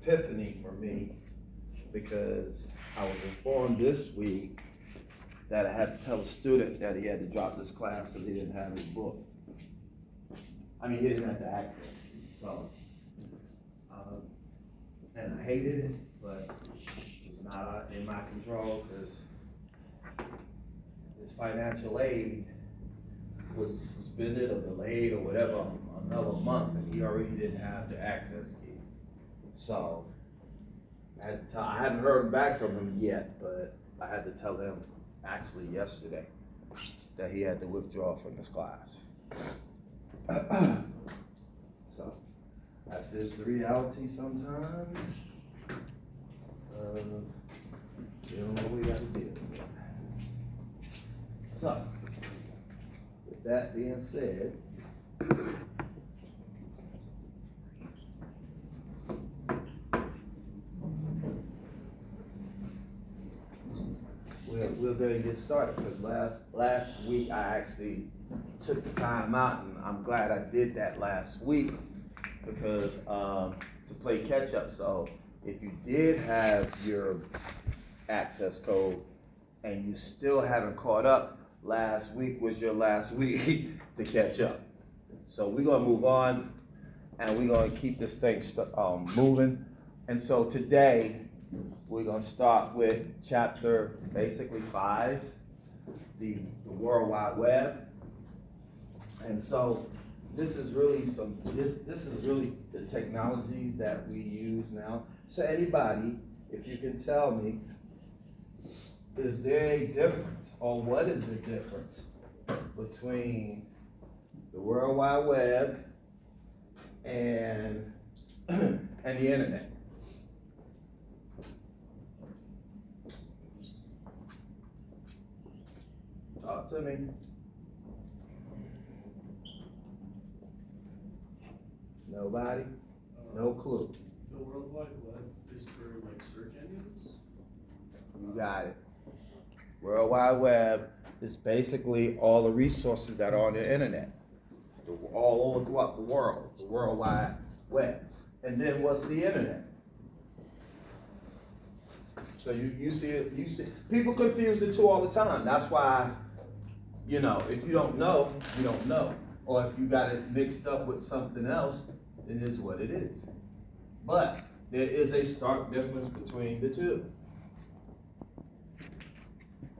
epiphany for me because I was informed this week that I had to tell a student that he had to drop this class because he didn't have his book. I mean, he didn't have the access key, so. And I hated it, but it's not in my control because his financial aid was suspended or delayed or whatever another month, and he already didn't have the access key. So I haven't heard back from him yet, but I had to tell him actually yesterday that he had to withdraw from this class. So that's just the reality sometimes. You know what we gotta deal with. So, with that being said, we're going to get started because last week I actually took the time out, and I'm glad I did that last week because to play catch up. So if you did have your access code and you still haven't caught up, last week was your last week to catch up. So we're gonna move on and we're gonna keep this thing moving. And so today we're gonna start with chapter basically 5, the World Wide Web. And so this is really this is really the technologies that we use now. So anybody, if you can tell me, is there a difference, or what is the difference between the World Wide Web and the internet? Talk to me. Nobody? No clue. The World Wide Web is for like search engines? You got it. World Wide Web is basically all the resources that are on the internet, all over throughout the world, the World Wide Web. And then what's the internet? So you see it, people confuse the two all the time. That's why, you know, if you don't know, you don't know. Or if you got it mixed up with something else, it is what it is. But there is a stark difference between the two.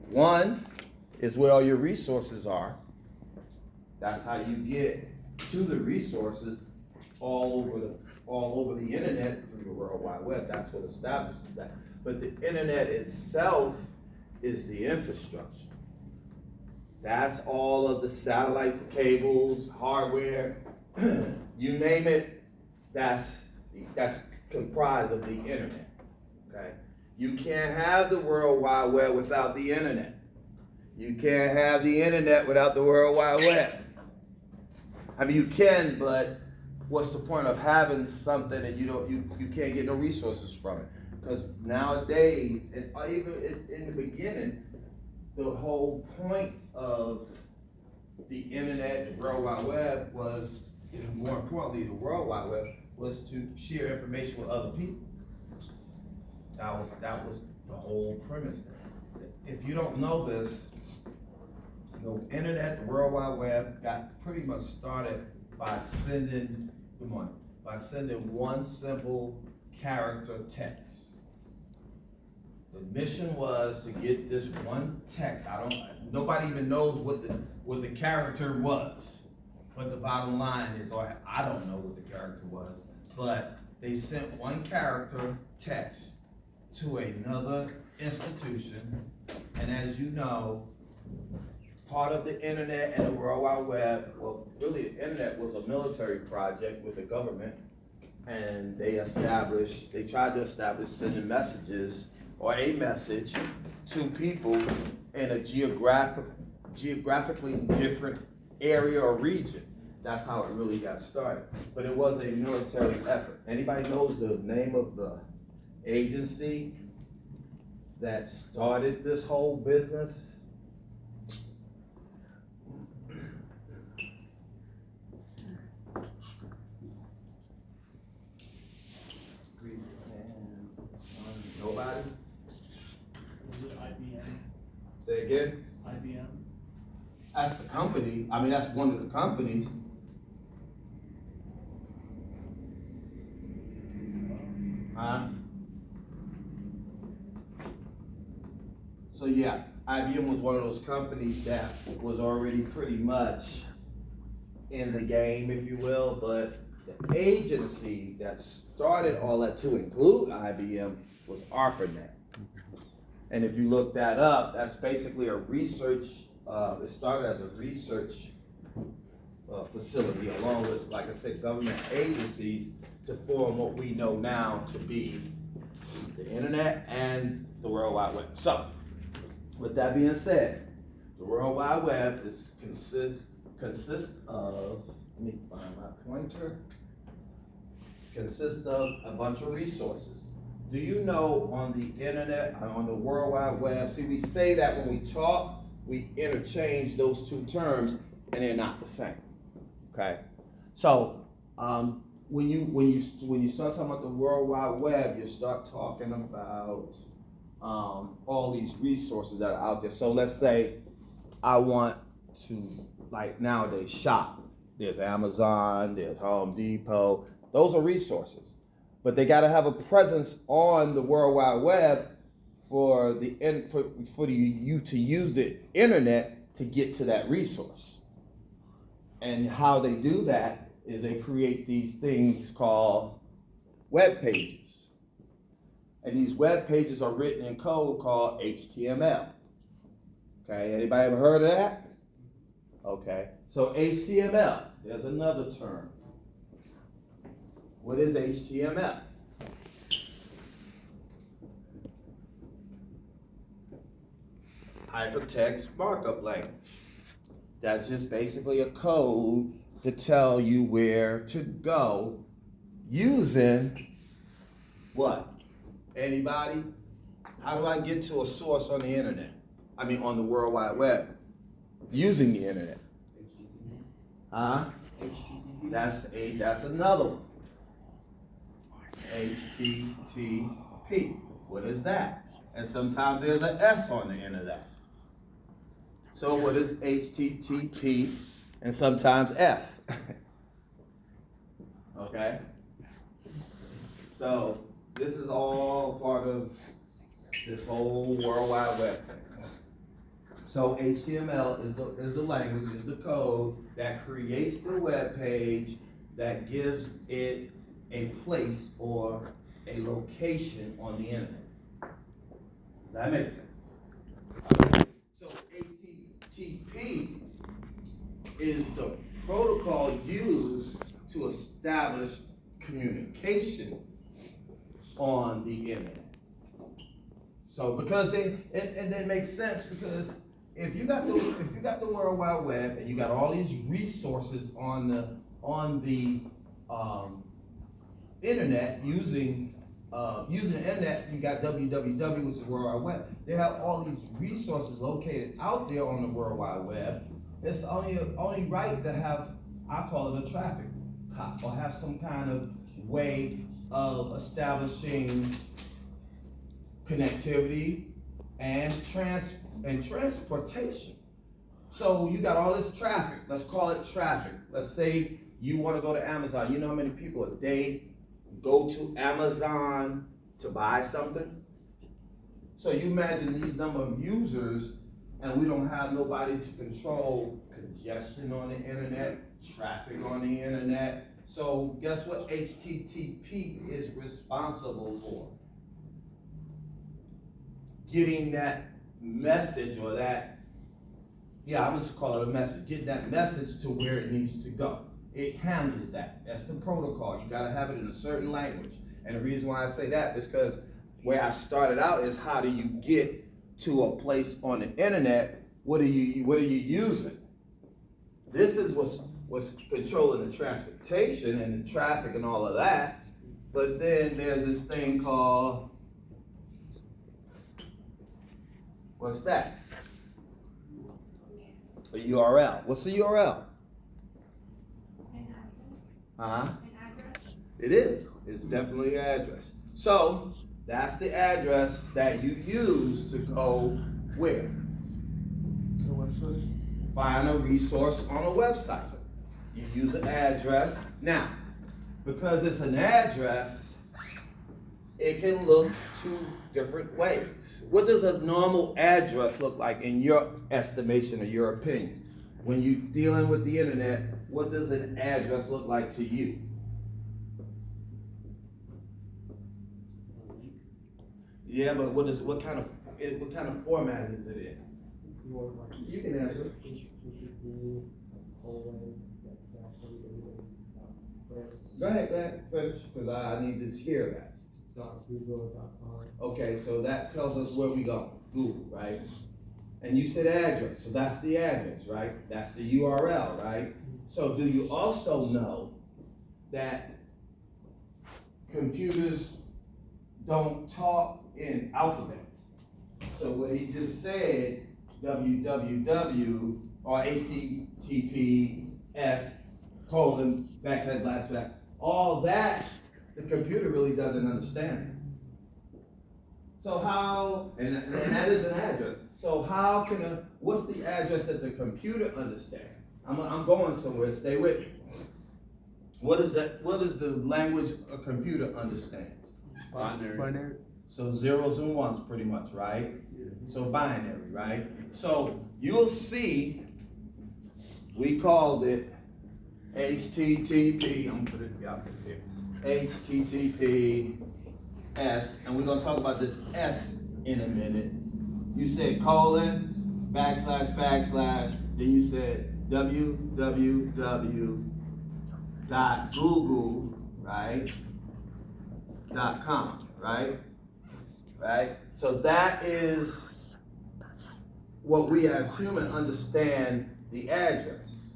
One is where all your resources are. That's how you get to the resources all over the internet through the World Wide Web. That's what establishes that. But the internet itself is the infrastructure. That's all of the satellites, the cables, hardware, you name it, that's comprised of the internet, okay? You can't have the World Wide Web without the internet. You can't have the internet without the World Wide Web. I mean, you can, but what's the point of having something that you can't get no resources from it? Because nowadays, and even in the beginning, the whole point of the internet, the World Wide Web was, and more importantly, the World Wide Web was to share information with other people. That was the whole premise. If you don't know this, the internet, the World Wide Web got pretty much started by sending one simple character text. The mission was to get this one text. Nobody even knows what the character was. But the bottom line is, or I don't know what the character was, but they sent one character text to another institution. And as you know, part of the internet and the World Wide Web, well, really the internet was a military project with the government. And they tried to establish sending messages or a message to people in a geographically different area or region. That's how it really got started. But it was a military effort. Anybody knows the name of the agency that started this whole business? again? IBM? That's the company, I mean, that's one of the companies. So yeah, IBM was one of those companies that was already pretty much in the game, if you will, but the agency that started all that to include IBM was ARPANET. And if you look that up, that's basically a research, it started as a research facility along with, like I said, government agencies to form what we know now to be the internet and the World Wide Web. So, with that being said, the World Wide Web consists of, let me find my pointer, consists of a bunch of resources. Do you know on the internet, on the World Wide Web, see, we say that when we talk, we interchange those two terms and they're not the same, okay? So, when you start talking about the World Wide Web, you start talking about all these resources that are out there. So let's say I want to, like nowadays, shop. There's Amazon, there's Home Depot. Those are resources, but they got to have a presence on the World Wide Web for you to use the internet to get to that resource. And how they do that is they create these things called web pages. And these web pages are written in code called HTML. Okay, anybody ever heard of that? Okay, so HTML, there's another term. What is HTML? Hypertext Markup Language. That's just basically a code to tell you where to go using what? Anybody? How do I get to a source on the internet? I mean, on the World Wide Web, using the internet. Huh? HTTP? That's another one. HTTP. What is that? And sometimes there's an S on the end of that. So what is HTTP and sometimes S? Okay? So this is all part of this whole World Wide Web thing. So HTML is the language, is the code that creates the web page that gives it a place or a location on the internet. Does that make sense? Okay. So HTTP is the protocol used to establish communication on the internet. So because and that makes sense, because if you got the World Wide Web and you got all these resources on the internet using the internet, you got www, which is the World Wide Web. They have all these resources located out there on the World Wide Web. It's only right to have, I call it a traffic cop, or have some kind of way of establishing connectivity and transportation. So you got all this traffic. Let's call it traffic. Let's say you want to go to Amazon. You know how many people a day go to Amazon to buy something? So you imagine these number of users, and we don't have nobody to control congestion on the internet, traffic on the internet. So guess what HTTP is responsible for? Getting that message, or that, yeah, I'm just call it a message, getting that message to where it needs to go. It handles that. That's the protocol. You gotta have it in a certain language. And the reason why I say that is because where I started out is, how do you get to a place on the internet? What are you using? This is what's controlling the transportation and the traffic and all of that. But then there's this thing called, what's that? A URL. What's the URL? Huh? It is. It's definitely an address. So that's the address that you use to go where? the website? Find a resource on a website. You use an address. Now, because it's an address, it can look two different ways. What does a normal address look like in your estimation or your opinion? When you're dealing with the internet, what does an address look like to you? A link? Yeah, but what kind of format is it in? You want like You can answer. HTTP, Go ahead, finish, because I need to hear that. .google.com. Okay, so that tells us where we go, Google, right? And you said address, so that's the address, right? That's the URL, right? So do you also know that computers don't talk in alphabets? So what he just said, www or HTTPS :// all that, the computer really doesn't understand. So how, and that is an address. So how can what's the address that the computer understands? I'm going somewhere, stay with me. What is the language a computer understands? Binary. So zeros and ones pretty much, right? So binary, right? So you'll see, we called it HTTP, I'm gonna put it out here. HTTPS, and we're gonna talk about this S in a minute. You said : // then you said www.google, right? .com, right? Right? So that is what we as humans understand the address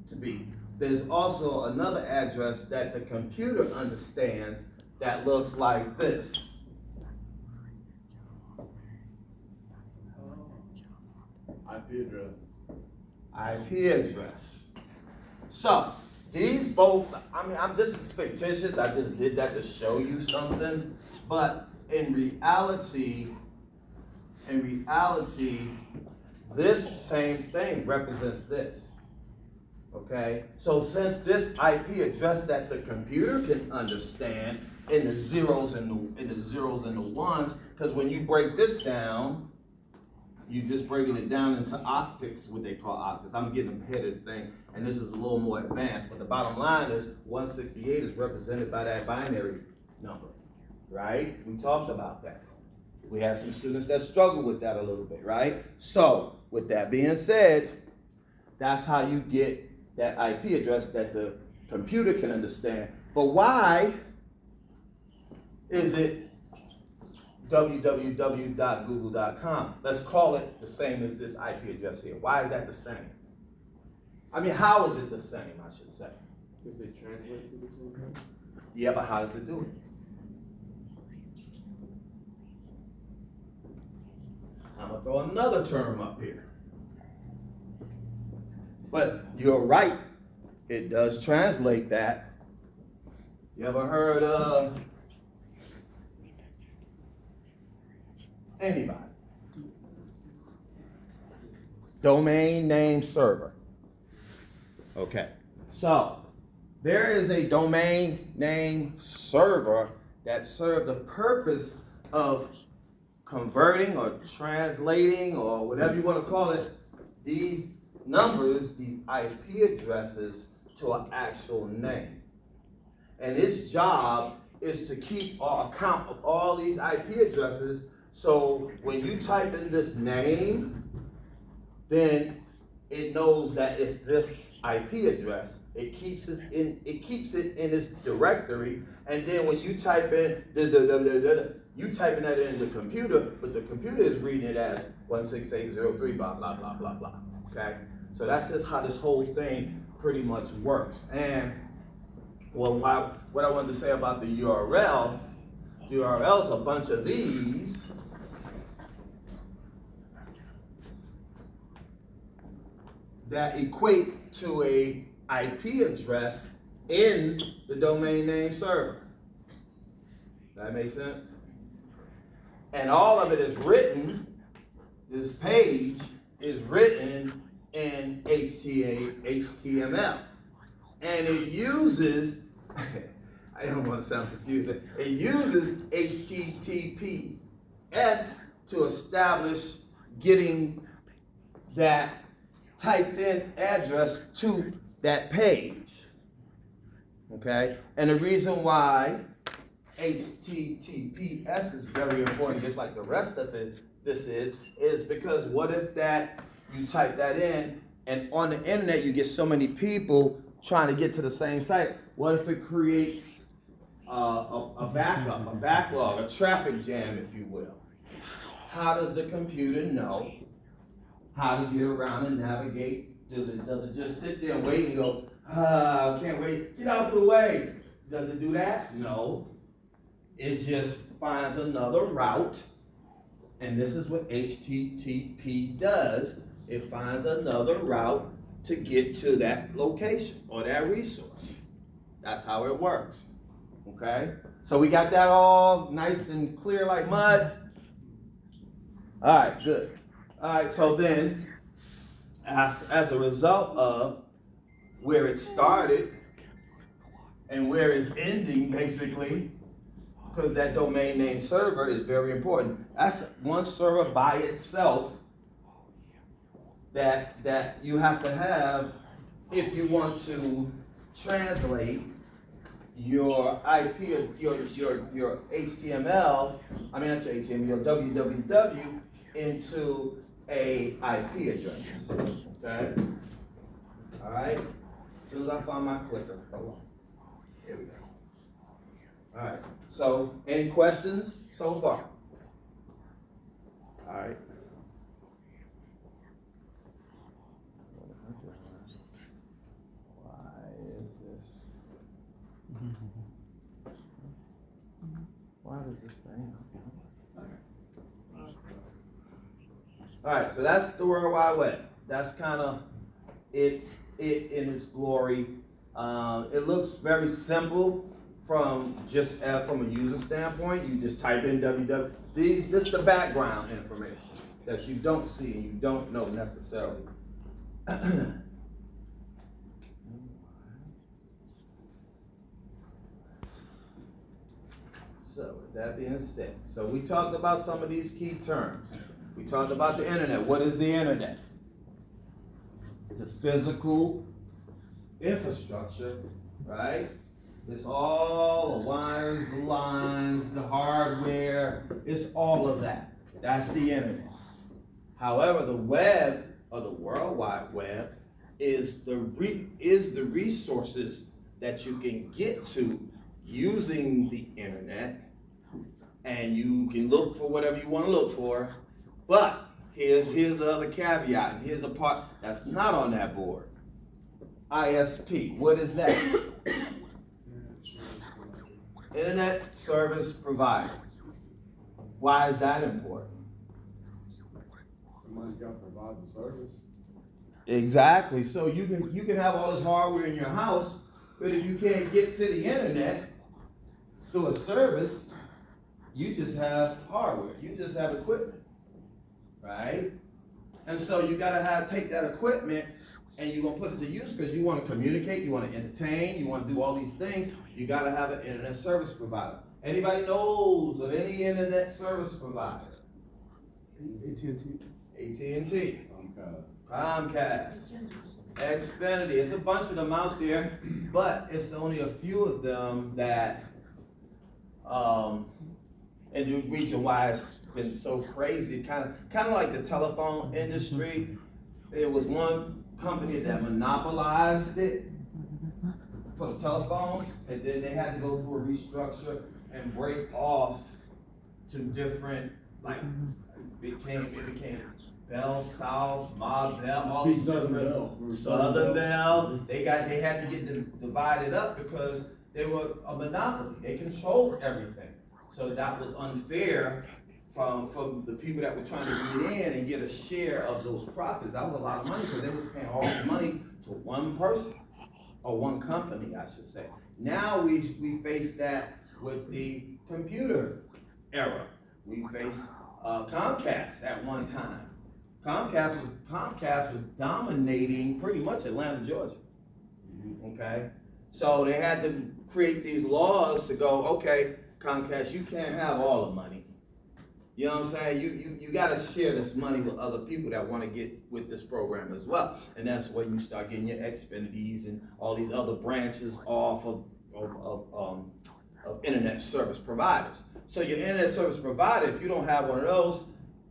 to be. There's also another address that the computer understands that looks like this. IP address. IP address. So, these both, I'm just fictitious, I just did that to show you something, but in reality, this same thing represents this. Okay, so since this IP address that the computer can understand in the zeros and the ones, because when you break this down, you just breaking it down into octets, what they call octets. I'm getting ahead of the thing, and this is a little more advanced, but the bottom line is 168 is represented by that binary number, right? We talked about that. We had some students that struggle with that a little bit, right? So, with that being said, that's how you get that IP address that the computer can understand. But why is it www.google.com? Let's call it the same as this IP address here. Why is that the same? I mean, how is it the same, I should say? Because they translate to the same thing? Yeah, but how does it do it? I'm gonna throw another term up here. But you're right, it does translate that. You ever heard of anybody? Domain name server. Okay, so there is a domain name server that serves the purpose of converting or translating or whatever you want to call it, these numbers, these IP addresses, to an actual name. And its job is to keep account of all these IP addresses, so when you type in this name, then it knows that it's this IP address. It keeps it in its directory, and then when you type in you typing that in the computer, but the computer is reading it as 16803 blah blah blah blah blah. Okay, so that's just how this whole thing pretty much works. And well, what I wanted to say about the URL is a bunch of these that equate to a IP address in the domain name server. That makes sense? And all of it is written, this page is written in HTML. And it uses, I don't want to sound confusing, it uses HTTPS to establish getting that typed in address to that page. Okay? And the reason why HTTPS is very important, just like the rest of it, this is because what if that you type that in and on the internet you get so many people trying to get to the same site? What if it creates a backup, a backlog, a traffic jam, if you will? How does the computer know how to get around and navigate? Does it just sit there and wait and go, can't wait, get out the way? Does it do that? No. It just finds another route, and this is what HTTP does. It finds another route to get to that location or that resource. That's how it works, okay? So we got that all nice and clear like mud? All right, good. All right, so then, as a result of where it started and where it's ending, basically, because that domain name server is very important. That's one server by itself that you have to have if you want to translate your IP, your HTML, I mean not your HTML, your www into a IP address. Okay? All right? As soon as I find my clicker, hold on. Here we go. All right. So, any questions so far? All right. Why is this? Why does this thing? All right, so that's the World Wide Web. That's kind of it in its glory. It looks very simple from from a user standpoint. You just type in www. This is the background information that you don't see and you don't know necessarily. So with that being said, so we talked about some of these key terms. We talked about the internet. What is the internet? The physical infrastructure, right? It's all the wires, the lines, the hardware. It's all of that. That's the internet. However, the web, or the World Wide Web, is the resources that you can get to using the internet, and you can look for whatever you want to look for. But here's the other caveat, and here's the part that's not on that board. ISP, what is that? Internet Service Provider. Why is that important? Somebody's got to provide the service. Exactly. So you can have all this hardware in your house, but if you can't get to the internet through a service, you just have hardware. You just have equipment. Right? And so you gotta take that equipment and you're gonna put it to use because you want to communicate, you want to entertain, you want to do all these things. You gotta have an internet service provider. Anybody knows of any internet service provider? AT&T. AT&T. Comcast. Xfinity. It's a bunch of them out there, but it's only a few of them that, and the reason why it's been so crazy, kind of like the telephone industry. There was one company that monopolized it for the telephone, and then they had to go through a restructure and break off to different, like it became Bell South, Ma Bell, all these different Southern Bell. They had to get divided up because they were a monopoly. They controlled everything. So that was unfair from the people that were trying to get in and get a share of those profits. That was a lot of money because they were paying all the money to one person, or one company, I should say. Now we face that with the computer era. We face Comcast at one time. Comcast was dominating pretty much Atlanta, Georgia. Okay? So they had to create these laws to go, okay, Comcast, you can't have all the money. You know what I'm saying? You gotta share this money with other people that wanna get with this program as well. And that's when you start getting your Xfinities and all these other branches off of internet service providers. So your internet service provider, if you don't have one of those,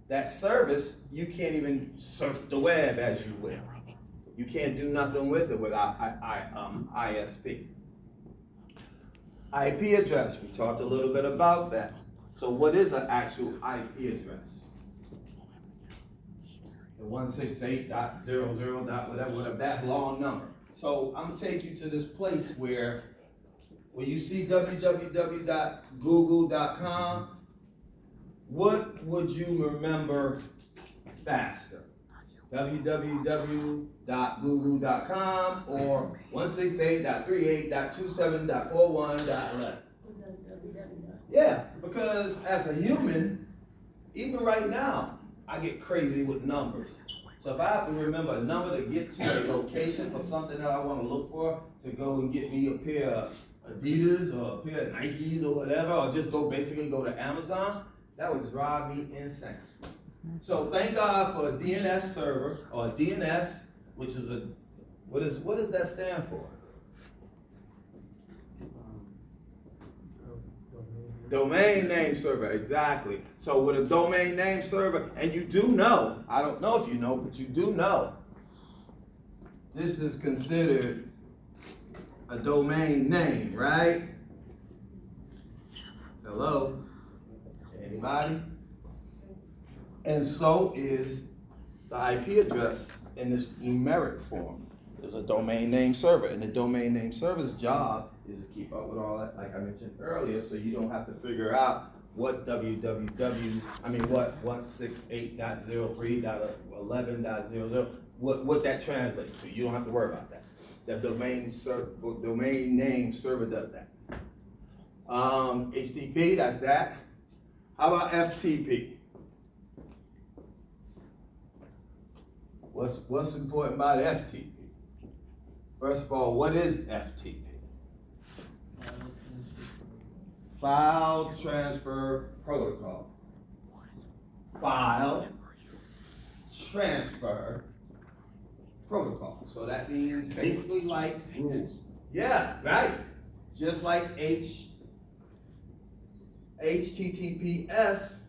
that service, you can't even surf the web as you will. You can't do nothing with it without ISP. IP address, we talked a little bit about that. So what is an actual IP address? The 168.00. whatever, that long number. So I'm gonna take you to this place where when you see www.google.com, what would you remember faster? www.google.com or 168.38.27.41.11? Yeah, because as a human, even right now, I get crazy with numbers. So if I have to remember a number to get to a location for something that I want to look for, to go and get me a pair of Adidas or a pair of Nikes or whatever, or just basically go to Amazon, that would drive me insane. So thank God for a DNS server, or a DNS, which is what does that stand for? Domain name server, exactly. So with a domain name server, and you do know, I don't know if you know, but you do know, this is considered a domain name, right? Hello? Anybody? And so is the IP address in this numeric form. There's a domain name server, and the domain name server's job is to keep up with all that, like I mentioned earlier, so you don't have to figure out what what 168.03.11.00, what that translates to. You don't have to worry about that. The domain name server does that. HTTP, that's that. How about FTP? What's important about FTP? First of all, what is FTP? File Transfer Protocol. File Transfer Protocol. So that means basically like rules. Yeah, right. Just like HTTPS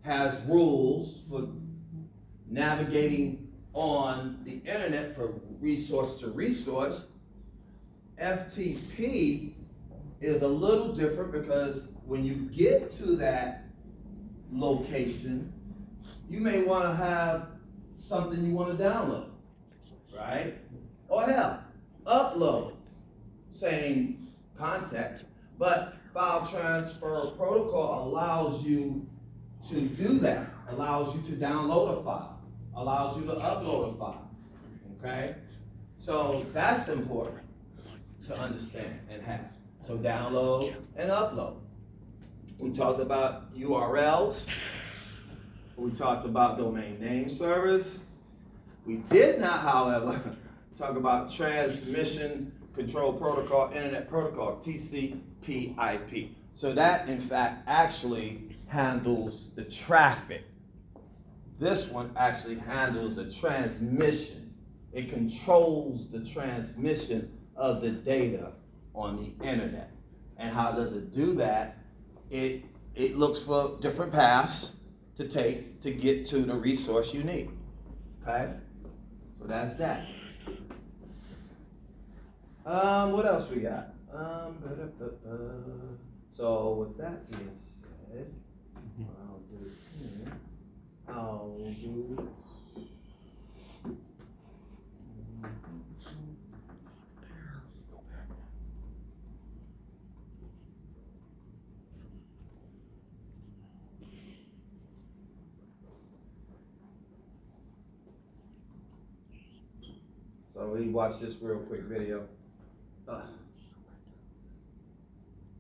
has rules for navigating on the internet for resource to resource, FTP is a little different because when you get to that location, you may want to have something you want to download, right? Or hell, upload, same context, but File Transfer Protocol allows you to do that, allows you to download a file, allows you to upload a file, okay? So that's important to understand and have. So download and upload. We talked about URLs. We talked about domain name servers. We did not, however, talk about transmission control protocol, internet protocol, TCP/IP. So that, in fact, actually handles the traffic. This one actually handles the transmission. It controls the transmission of the data on the internet. And how does it do that? It looks for different paths to take to get to the resource you need. Okay? So that's that. What else we got? So with that being said, what I'll do here, I'll do so we watch this real quick video.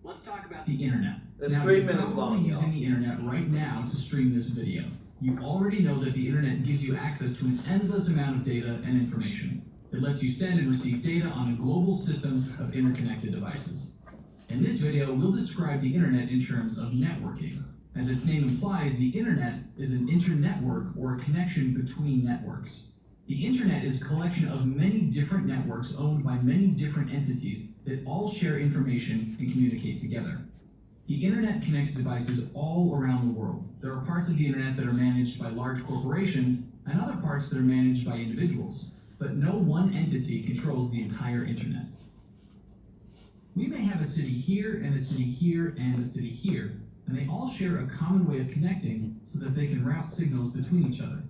Let's talk about the internet. It's now, 3 you're minutes probably long, using y'all. the internet right now to stream this video. You already know that the internet gives you access to an endless amount of data and information. It lets you send and receive data on a global system of interconnected devices. In this video, we'll describe the internet in terms of networking. As its name implies, the internet is an internetwork or a connection between networks. The internet is a collection of many different networks owned by many different entities that all share information and communicate together. The internet connects devices all around the world. There are parts of the internet that are managed by large corporations and other parts that are managed by individuals, but no one entity controls the entire internet. We may have a city here and a city here and a city here, and they all share a common way of connecting so that they can route signals between each other.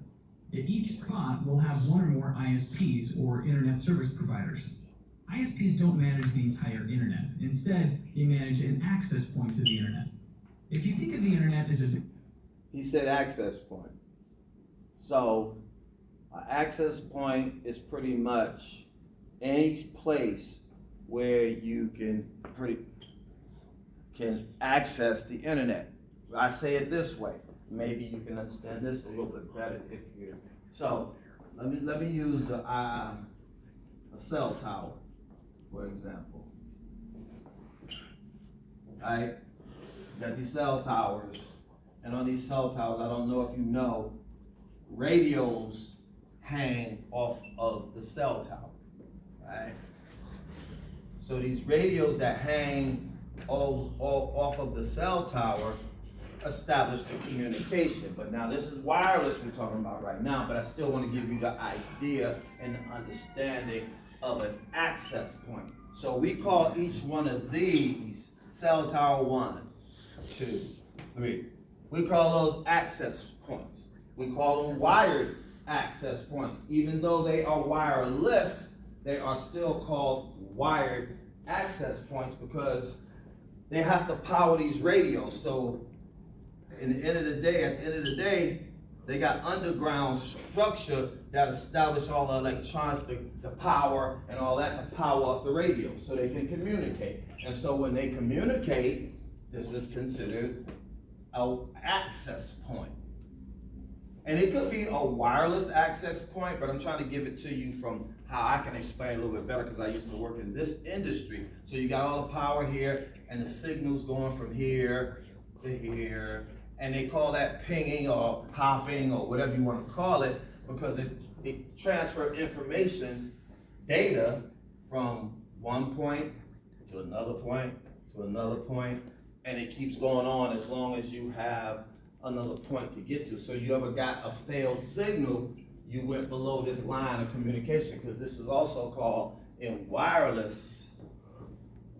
At each spot, we'll have one or more ISPs, or internet service providers. ISPs don't manage the entire internet. Instead, they manage an access point to the internet. If you think of the internet as a... He said access point. So, an access point is pretty much any place where you can access the internet. I say it this way. Maybe you can understand this a little bit better if you. So let me use a cell tower, for example. Right? Got these cell towers, and on these cell towers, I don't know if you know, radios hang off of the cell tower. Right? So these radios that hang all off of the cell tower establish the communication. But now this is wireless we're talking about right now, but I still want to give you the idea and the understanding of an access point. So we call each one of these cell tower 1, 2, 3. We call those access points. We call them wired access points. Even though they are wireless, they are still called wired access points because they have to power these radios. So at the end of the day, they got underground structure that establish all the electronics, the power and all that to power up the radio so they can communicate. And so when they communicate, this is considered an access point. And it could be a wireless access point, but I'm trying to give it to you from how I can explain a little bit better because I used to work in this industry. So you got all the power here and the signals going from here to here. And they call that pinging or hopping or whatever you want to call it because it transfers information, data from one point to another point to another point, and it keeps going on as long as you have another point to get to. So you ever got a failed signal, you went below this line of communication because this is also called, in wireless,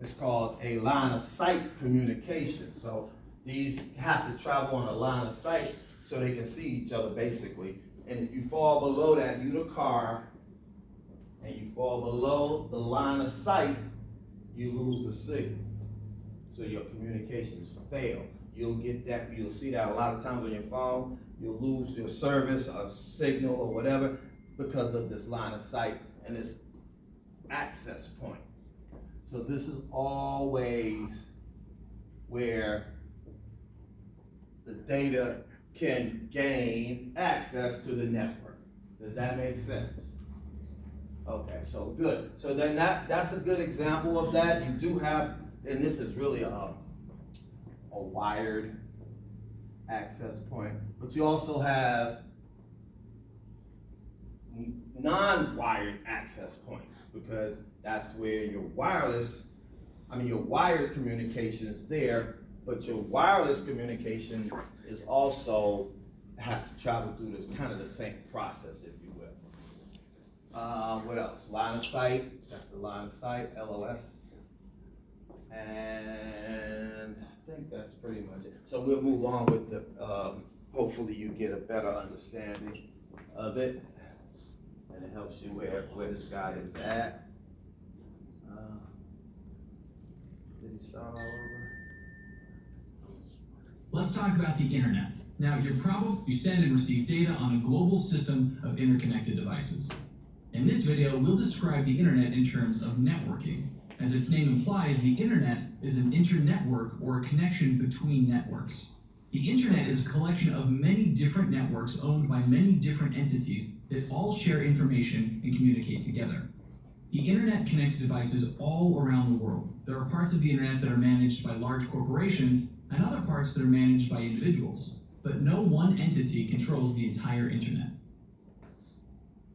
it's called a line of sight communication. So these have to travel on a line of sight so they can see each other basically. And if you fall below that, you the car, and you fall below the line of sight, you lose the signal. So your communications fail. You'll get that, you'll see that a lot of times on your phone. You'll lose your service or signal or whatever because of this line of sight and this access point. So this is always where the data can gain access to the network. Does that make sense? Okay, so good. So then that's a good example of that. You do have, and this is really a wired access point, but you also have non-wired access points because that's where your your wired communication is there, but your wireless communication is also has to travel through this kind of the same process, if you will. What else? Line of sight, that's the line of sight, LOS. And I think that's pretty much it. So we'll move on with the, hopefully you get a better understanding of it. And it helps you where this guy is at. Did he start all over? Let's talk about the internet. Now, you send and receive data on a global system of interconnected devices. In this video, we'll describe the internet in terms of networking. As its name implies, the internet is an internetwork or a connection between networks. The internet is a collection of many different networks owned by many different entities that all share information and communicate together. The internet connects devices all around the world. There are parts of the internet that are managed by large corporations and other parts that are managed by individuals, but no one entity controls the entire internet.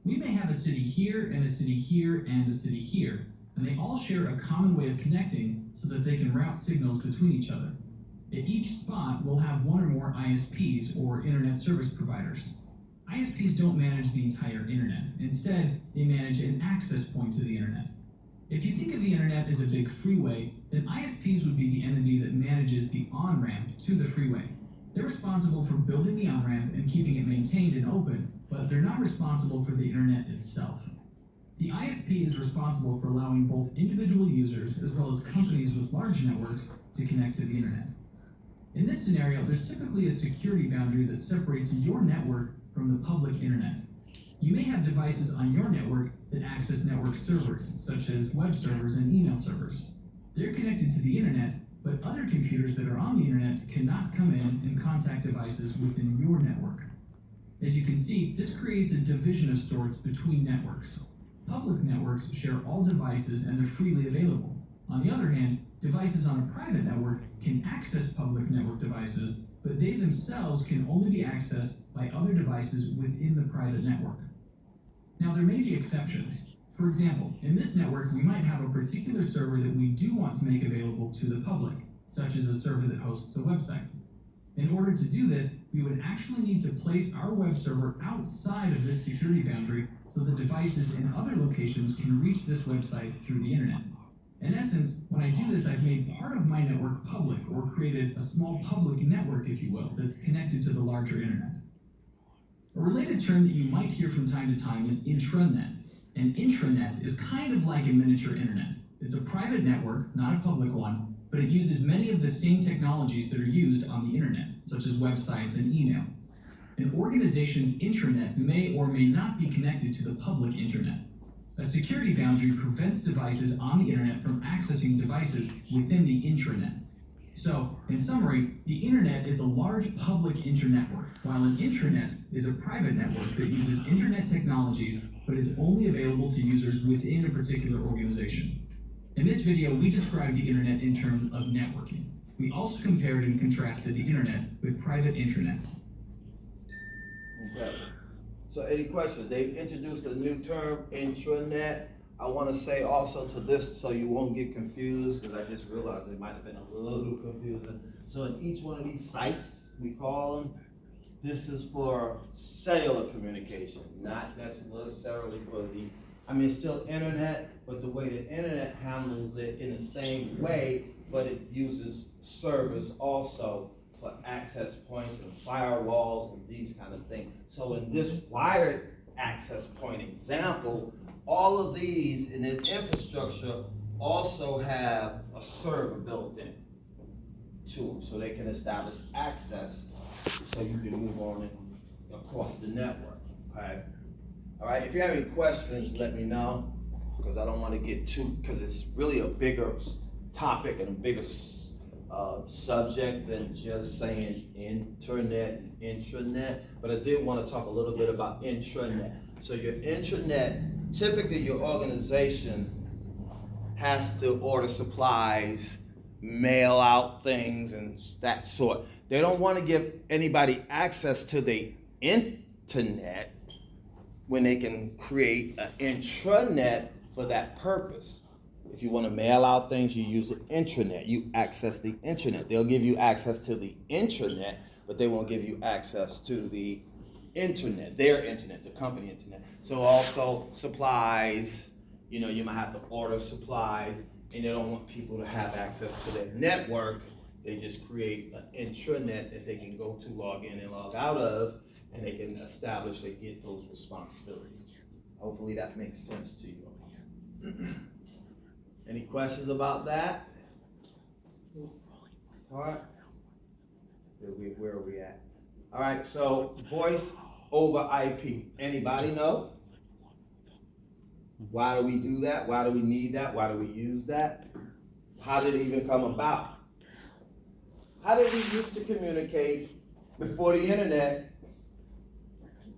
We may have a city here and a city here and a city here, and they all share a common way of connecting so that they can route signals between each other. At each spot, we'll have one or more ISPs, or internet service providers. ISPs don't manage the entire internet. Instead, they manage an access point to the internet. If you think of the internet as a big freeway, then ISPs would be the entity that manages the on-ramp to the freeway. They're responsible for building the on-ramp and keeping it maintained and open, but they're not responsible for the internet itself. The ISP is responsible for allowing both individual users as well as companies with large networks to connect to the internet. In this scenario, there's typically a security boundary that separates your network from the public internet. You may have devices on your network that access network servers, such as web servers and email servers. They're connected to the internet, but other computers that are on the internet cannot come in and contact devices within your network. As you can see, this creates a division of sorts between networks. Public networks share all devices and they're freely available. On the other hand, devices on a private network can access public network devices, but they themselves can only be accessed by other devices within the private network. Now, there may be exceptions. For example, in this network, we might have a particular server that we do want to make available to the public, such as a server that hosts a website. In order to do this, we would actually need to place our web server outside of this security boundary so that devices in other locations can reach this website through the internet. In essence, when I do this, I've made part of my network public, or created a small public network, if you will, that's connected to the larger internet. A related term that you might hear from time to time is intranet. An intranet is kind of like a miniature internet. It's a private network, not a public one, but it uses many of the same technologies that are used on the internet, such as websites and email. An organization's intranet may or may not be connected to the public internet. A security boundary prevents devices on the internet from accessing devices within the intranet. So, in summary, the internet is a large public internetwork, while an intranet is a private network that uses internet technologies but is only available to users within a particular organization. In this video, we described the internet in terms of networking. We also compared and contrasted the internet with private intranets. Okay. So any questions? They introduced a new term, intranet. I want to say also to this, so you won't get confused, because I just realized it might have been a little confusing. So in each one of these sites, we call them, this is for cellular communication, not necessarily for the, it's still internet, but the way the internet handles it in the same way, but it uses servers also for access points and firewalls and these kind of things. So in this wired access point example, all of these in the infrastructure also have a server built in to them, so they can establish access so you can move on it across the network, okay? All right, if you have any questions, let me know, because I don't want to get too, because it's really a bigger topic and a bigger subject than just saying internet and intranet, but I did want to talk a little bit about intranet. So your intranet, typically your organization has to order supplies, mail out things and that sort. They don't want to give anybody access to the internet when they can create an intranet for that purpose. If you want to mail out things, you use the intranet. You access the internet. They'll give you access to the intranet, but they won't give you access to the internet, their internet, the company internet. So also supplies, you might have to order supplies, and they don't want people to have access to their network. They just create an intranet that they can go to, log in and log out of, and they can establish and get those responsibilities. Hopefully that makes sense to you. Any questions about that? All right. Where are we at? All right, so voice over IP. Anybody know? Why do we do that? Why do we need that? Why do we use that? How did it even come about? how did we used to communicate before the internet,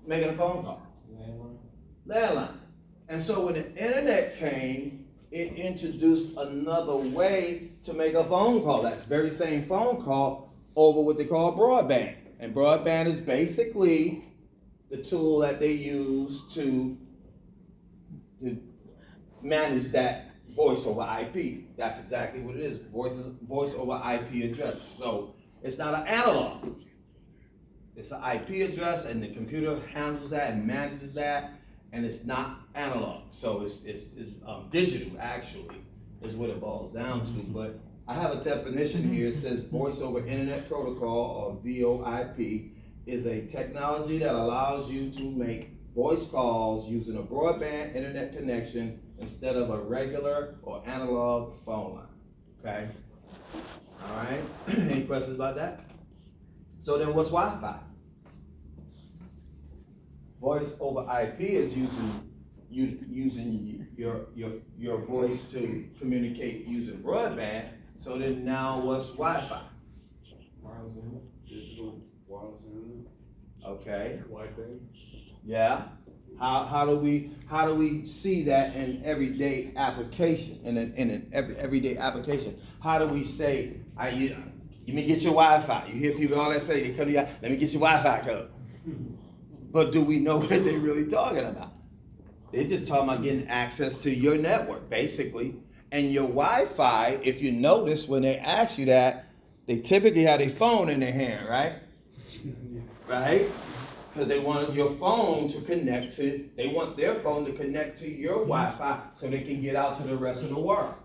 making a phone call? Landline. And so when the internet came, it introduced another way to make a phone call. That's very same phone call over what they call broadband. And broadband is basically the tool that they use to manage that voice over IP. That's exactly what it is, voice over IP address. So it's not an analog. It's an IP address, and the computer handles that and manages that, and it's not analog. So it's digital, actually, is what it boils down to. But I have a definition here. It says Voice over Internet Protocol, or VoIP, is a technology that allows you to make voice calls using a broadband internet connection instead of a regular or analog phone line. Okay? All right? Any questions about that? So then what's Wi-Fi? Voice over IP is using your voice to communicate using broadband. So then now what's Wi-Fi? Wireless internet, digital wireless internet. Okay. Wi-Fi. Yeah. How do we see that in everyday application? In an everyday application, how do we say, let me get your Wi-Fi? You hear people all that say, they come to you, let me get your Wi-Fi code. But do we know what they're really talking about? They're just talking about getting access to your network, basically. And your Wi-Fi, if you notice, when they ask you that, they typically have their phone in their hand, right? Right? Because they want your phone to connect to, they want their phone to connect to your Wi-Fi so they can get out to the rest of the world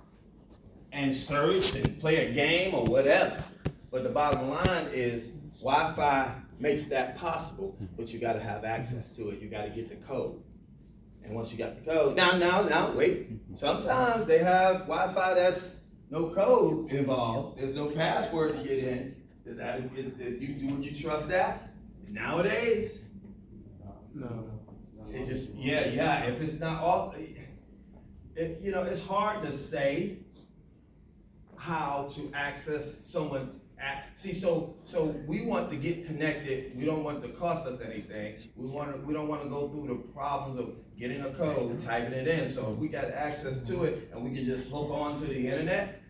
and search and play a game or whatever. But the bottom line is Wi-Fi makes that possible, but you got to have access to it. You got to get the code. And once you got the code, now, wait. Sometimes they have Wi-Fi that's no code involved. There's no password to get in. Would you trust that? Nowadays, No. it just, if it's not all, it's hard to say how to access someone. So we want to get connected. We don't want it to cost us anything. We don't want to go through the problems of getting a code, typing it in. So if we got access to it and we can just hook on to the internet,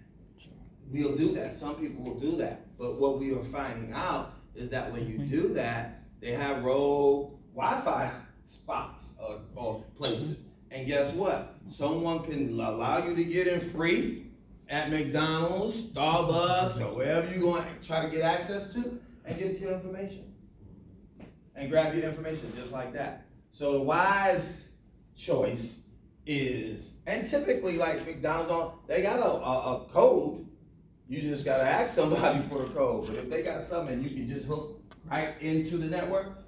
we'll do that. Some people will do that. But what we are finding out is that when you do that, they have rogue Wi-Fi spots or places. And guess what? Someone can allow you to get in free at McDonald's, Starbucks, or wherever you're going to try to get access to, and get your information. And grab your information just like that. So the wise choice is, and typically like McDonald's, they got a code. You just got to ask somebody for the code. But if they got something you can just hook right into the network,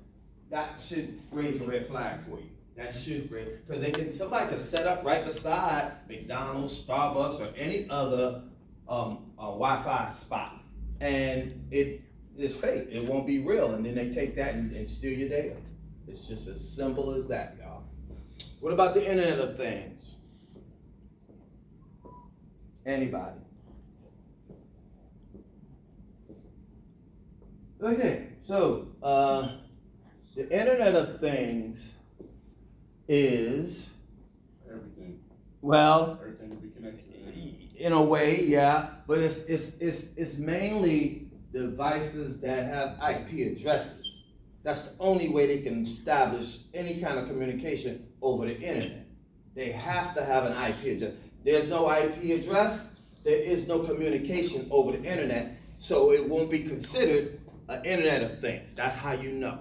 that should raise a red flag for you. That should raise, because somebody can set up right beside McDonald's, Starbucks, or any other Wi-Fi spot, and it is fake. It won't be real, and then they take that and steal your data. It's just as simple as that, y'all. What about the Internet of Things? Anybody? Okay, so the Internet of Things is Everything. Well, Everything will be connected to it. in a way, yeah, but it's mainly devices that have IP addresses. That's the only way they can establish any kind of communication over the internet. They have to have an IP address. There's no IP address, there is no communication over the internet, so it won't be considered an Internet of Things. That's how you know.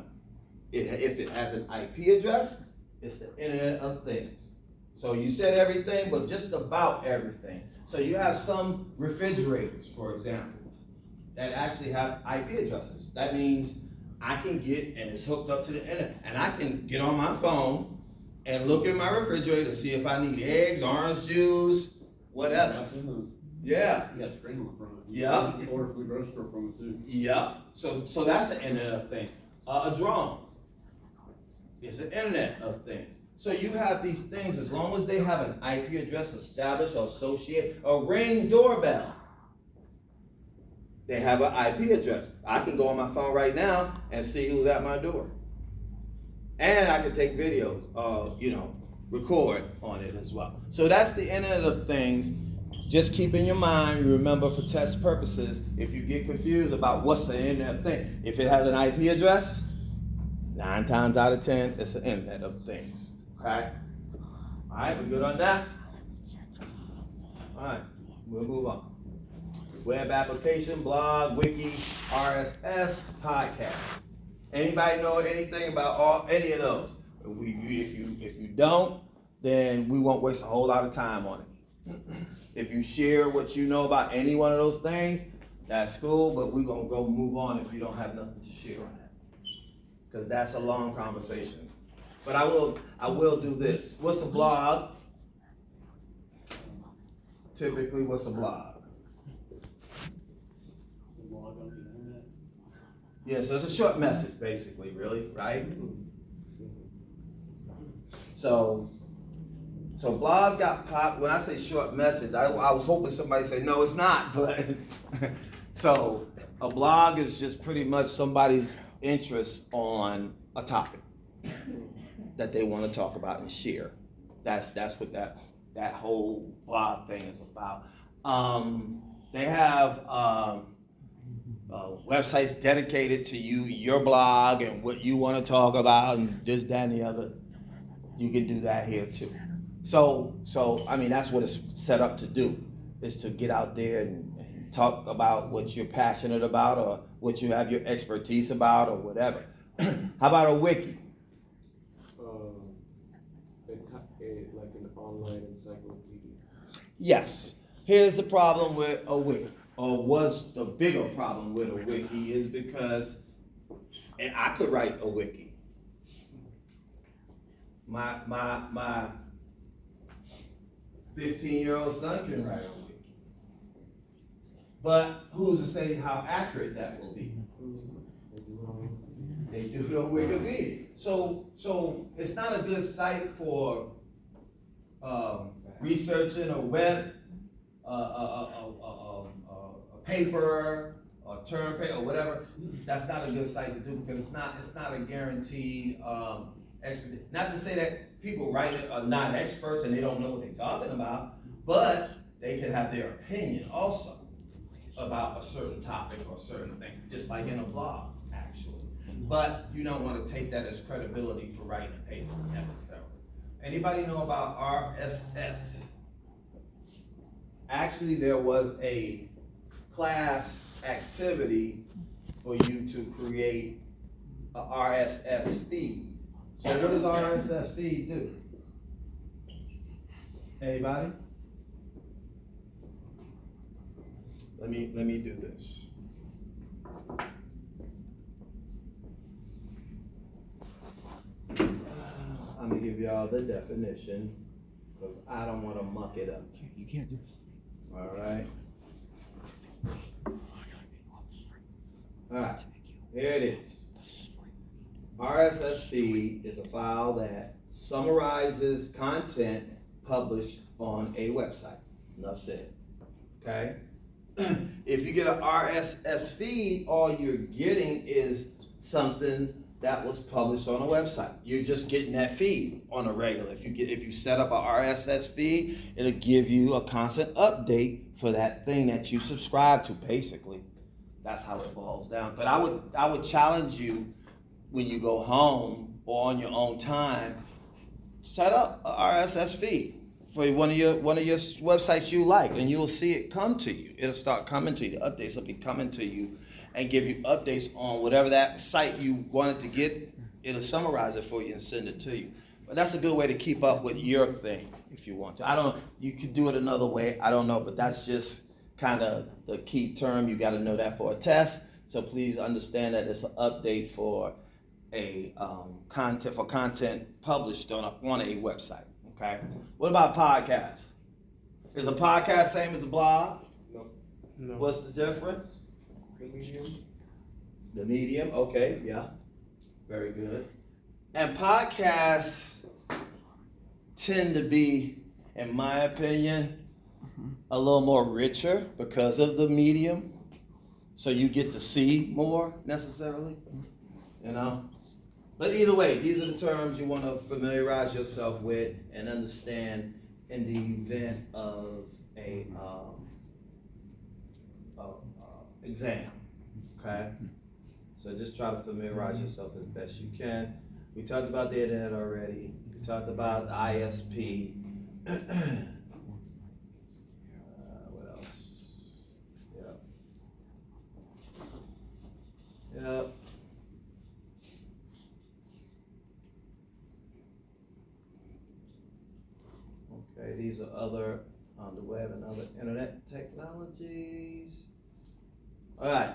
If it has an IP address, it's the Internet of Things. So you said everything, but just about everything. So you have some refrigerators, for example, that actually have IP addresses. That means I can get, and it's hooked up to the internet, and I can get on my phone and look at my refrigerator to see if I need eggs, orange juice, whatever. Yeah. You got a screen on front of it. Yeah. You can order from the grocery store from it too. Yeah. So that's the Internet of Things. A drone is the Internet of Things. So you have these things, as long as they have an IP address established or associated, a Ring doorbell. They have an IP address. I can go on my phone right now and see who's at my door. And I can take videos, record on it as well. So that's the Internet of Things. Just keep in your mind, remember for test purposes, if you get confused about what's the Internet of Things, if it has an IP address, 9 times out of 10, it's the Internet of Things. Okay? All right, we're good on that? All right, we'll move on. Web application, blog, wiki, RSS, podcast. Anybody know anything about any of those? If you don't, then we won't waste a whole lot of time on it. If you share what you know about any one of those things, that's cool, but we're gonna go move on if you don't have nothing to share on that. Because that's a long conversation. But I will do this. What's a blog? Typically, what's a blog? Log on the internet. Yeah, so it's a short message, basically, really, right? So blogs got pop. When I say short message, I was hoping somebody say no, it's not. But so a blog is just pretty much somebody's interest on a topic that they want to talk about and share. That's what that whole blog thing is about. They have websites dedicated to your blog and what you want to talk about and this, that, and the other. You can do that here too. So I mean, that's what it's set up to do, is to get out there and talk about what you're passionate about or what you have your expertise about or whatever. How about a wiki? Like an online encyclopedia. Yes. Here's the problem with a wiki, or was the bigger problem with a wiki, is because, and I could write a wiki. My 15-year-old son can write a wiki. But who's to say how accurate that will be? They do it on Wikipedia. So it's not a good site for researching a web, a paper, or term paper, or whatever. That's not a good site to do because it's not a guaranteed expertise. Not to say that people writing it are not experts and they don't know what they're talking about, but they can have their opinion also about a certain topic or a certain thing, just like in a blog, actually. But you don't want to take that as credibility for writing a paper necessarily. Anybody know about RSS? Actually, there was a class activity for you to create a RSS feed. So what does RSS feed do? Anybody? Let me do this. I'm gonna give y'all the definition because I don't want to muck it up. You can't do this. All right. All right. Here it is. RSS feed is a file that summarizes content published on a website. Enough said. Okay. If you get an RSS feed, all you're getting is something that was published on a website. You're just getting that feed on a regular. If you set up a RSS feed, it'll give you a constant update for that thing that you subscribe to, basically. That's how it boils down. But I would challenge you when you go home or on your own time, set up a RSS feed for one of your websites you like, and you'll see it come to you. It'll start coming to you. The updates will be coming to you and give you updates on whatever that site you wanted to get. It'll summarize it for you and send it to you. But that's a good way to keep up with your thing if you want to. You could do it another way, I don't know, but that's just kind of the key term. You got to know that for a test. So please understand that it's an update for a content published on a website. Okay. What about podcasts? Is a podcast same as a blog? No. What's the difference? The medium. The medium. Okay. Yeah. Very good. And podcasts tend to be, in my opinion, a little more richer because of the medium. so you get to see more necessarily, you know? But either way, these are the terms you want to familiarize yourself with and understand in the event of a exam, okay? So just try to familiarize yourself as best you can. We talked about the internet already. We talked about ISP. What else? Yep. Okay, these are other on the web and other internet technologies. All right.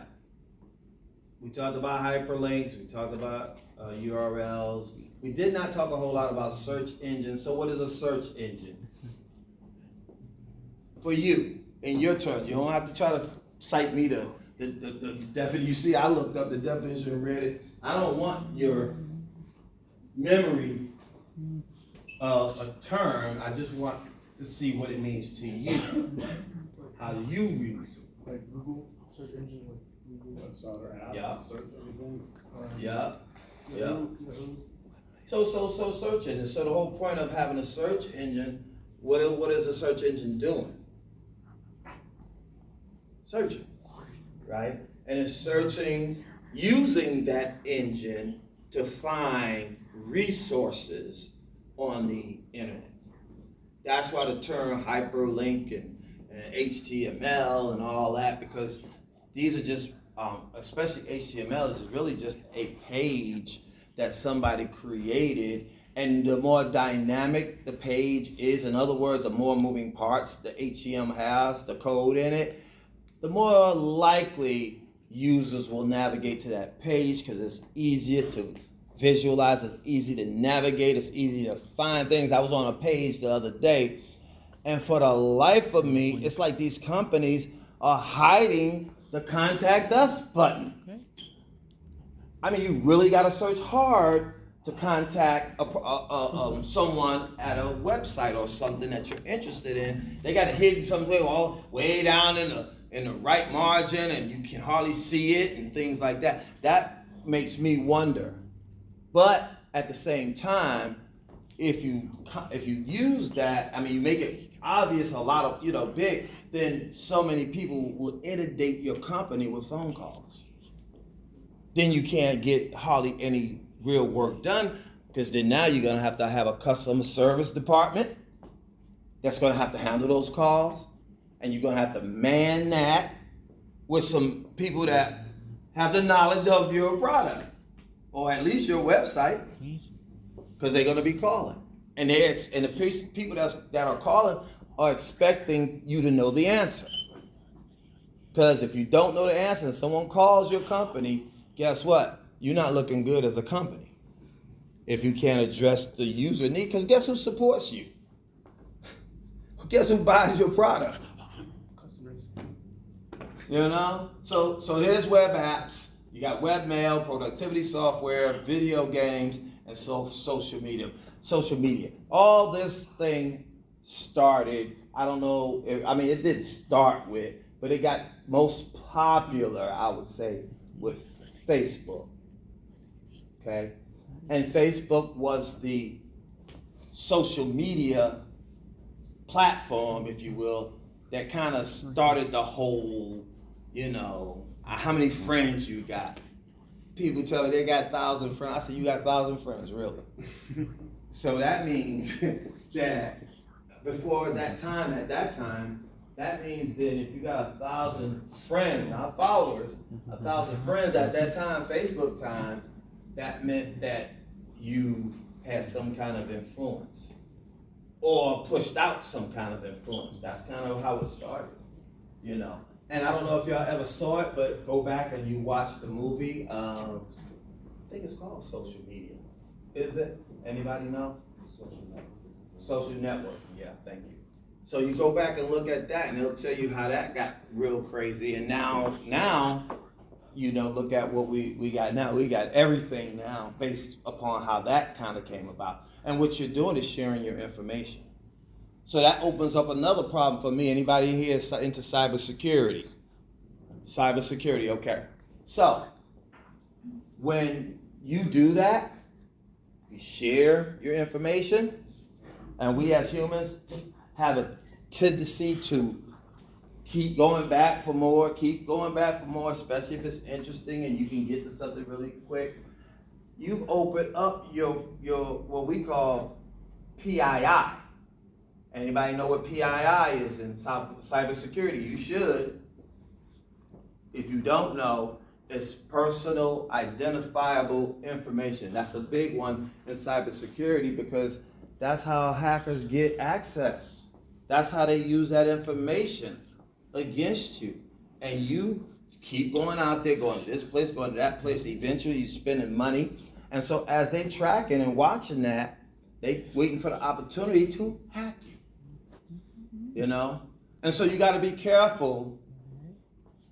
We talked about hyperlinks. We talked about URLs. We did not talk a whole lot about search engines. So what is a search engine? For you, in your terms, you don't have to try to cite me the definition. You see, I looked up the definition and read it. I don't want your memory of a term. I just want to see what it means to you. How do you use it? Like Google search engine, like Google. Website or app, Yeah. search everything. Yeah. Yeah. Yahoo. So search engine. So the whole point of having a search engine, what is a search engine doing? Searching, right? And it's searching, using that engine to find resources on the internet. That's why the term hyperlink and HTML and all that, because these are just, especially HTML is really just a page that somebody created, and the more dynamic the page is, in other words, the more moving parts the HTML has, the code in it, the more likely users will navigate to that page because it's easier to visualize, it's easy to navigate, it's easy to find things. I was on a page the other day, and for the life of me, it's like these companies are hiding the contact us button. I mean, you really got to search hard to contact someone at a website or something that you're interested in. They got it hidden somewhere all way down in the right margin, and you can hardly see it and things like that. That makes me wonder. But at the same time, if you use that, I mean, you make it obvious, a lot of big, then so many people will inundate your company with phone calls. Then you can't get hardly any real work done, because then now you're gonna have to have a customer service department that's gonna have to handle those calls, and you're gonna have to man that with some people that have the knowledge of your product, or at least your website, because they're gonna be calling, and the people that are calling are expecting you to know the answer. Because if you don't know the answer and someone calls your company, guess what? You're not looking good as a company if you can't address the user need, because guess who supports you? Guess who buys your product? Customers. You know? So there's web apps, you got webmail, productivity software, video games, and social media. All this thing started, I don't know, it didn't start with, but it got most popular, I would say, with Facebook, okay? And Facebook was the social media platform, if you will, that kind of started the whole, how many friends you got. People tell me they got 1,000 friends. I said, you got 1,000 friends, really? So that means that before that time, that means that if you got 1,000 friends, not followers, 1,000 friends at that time, Facebook time, that meant that you had some kind of influence or pushed out some kind of influence. That's kind of how it started, And I don't know if y'all ever saw it, but go back and you watch the movie. I think it's called Social Media. Is it? Anybody know? Social Network. Yeah, thank you. So you go back and look at that, and it'll tell you how that got real crazy. And now, look at what we got now. We got everything now based upon how that kind of came about. And what you're doing is sharing your information. So that opens up another problem for me. Anybody here is into cybersecurity? Cybersecurity, okay. So, when you do that, you share your information, and we as humans have a tendency to keep going back for more, especially if it's interesting and you can get to something really quick. You've opened up your what we call PII. Anybody know what PII is in cybersecurity? You should. If you don't know, it's personal identifiable information. That's a big one in cybersecurity because that's how hackers get access. That's how they use that information against you. And you keep going out there, going to this place, going to that place. Eventually you're spending money. And so as they tracking and watching that, they waiting for the opportunity to hack you. You know? And so you got to be careful.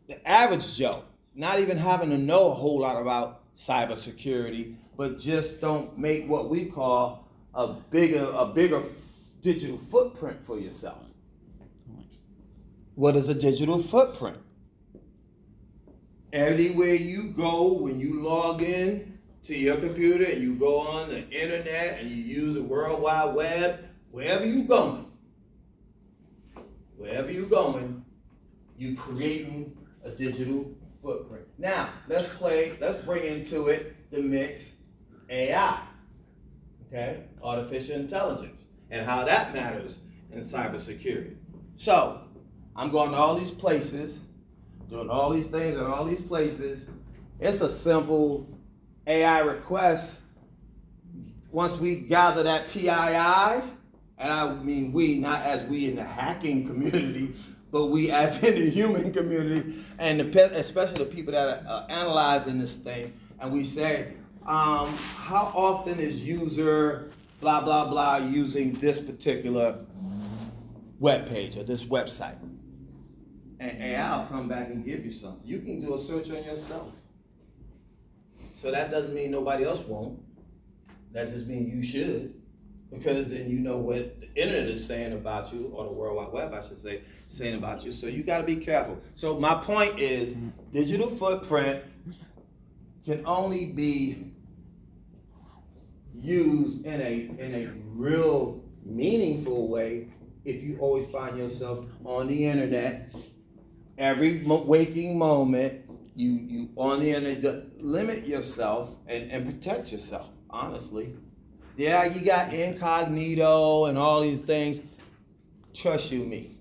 The average Joe, not even having to know a whole lot about cybersecurity, but just don't make what we call a bigger digital footprint for yourself. What is a digital footprint? Everywhere you go, when you log in to your computer and you go on the internet and you use the World Wide Web, wherever you're going, you're creating a digital footprint. Now, let's bring into it the mix AI, okay? Artificial intelligence, and how that matters in cybersecurity. So, I'm going to all these places, doing all these things in all these places. It's a simple AI request. Once we gather that PII, and I mean we, not as we in the hacking community, but we as in the human community, and especially the people that are analyzing this thing, and we say, how often is user blah, blah, blah using this particular web page or this website? And AI will come back and give you something. You can do a search on yourself. So that doesn't mean nobody else won't. That just means you should, because then you know what the internet is saying about you, or the World Wide Web, I should say, saying about you. So you got to be careful. So my point is, digital footprint can only be used in a real meaningful way if you always find yourself on the internet. Every waking moment, you on the internet, limit yourself and protect yourself, honestly. Yeah, you got incognito and all these things. Trust you me.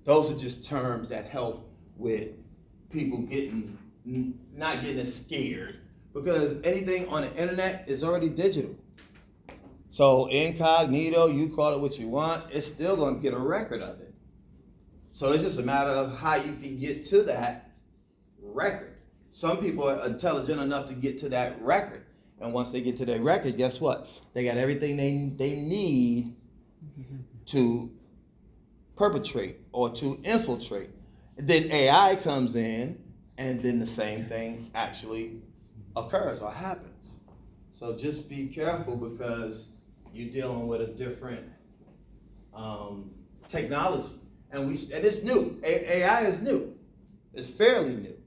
Those are just terms that help with people not getting scared. Because anything on the internet is already digital. So incognito, you call it what you want, it's still going to get a record of it. So it's just a matter of how you can get to that record. Some people are intelligent enough to get to that record. And once they get to that record, guess what? They got everything they need to perpetrate or to infiltrate. Then AI comes in, and then the same thing actually occurs or happens. So just be careful, because you're dealing with a different technology. And it's new. AI is new. It's fairly new.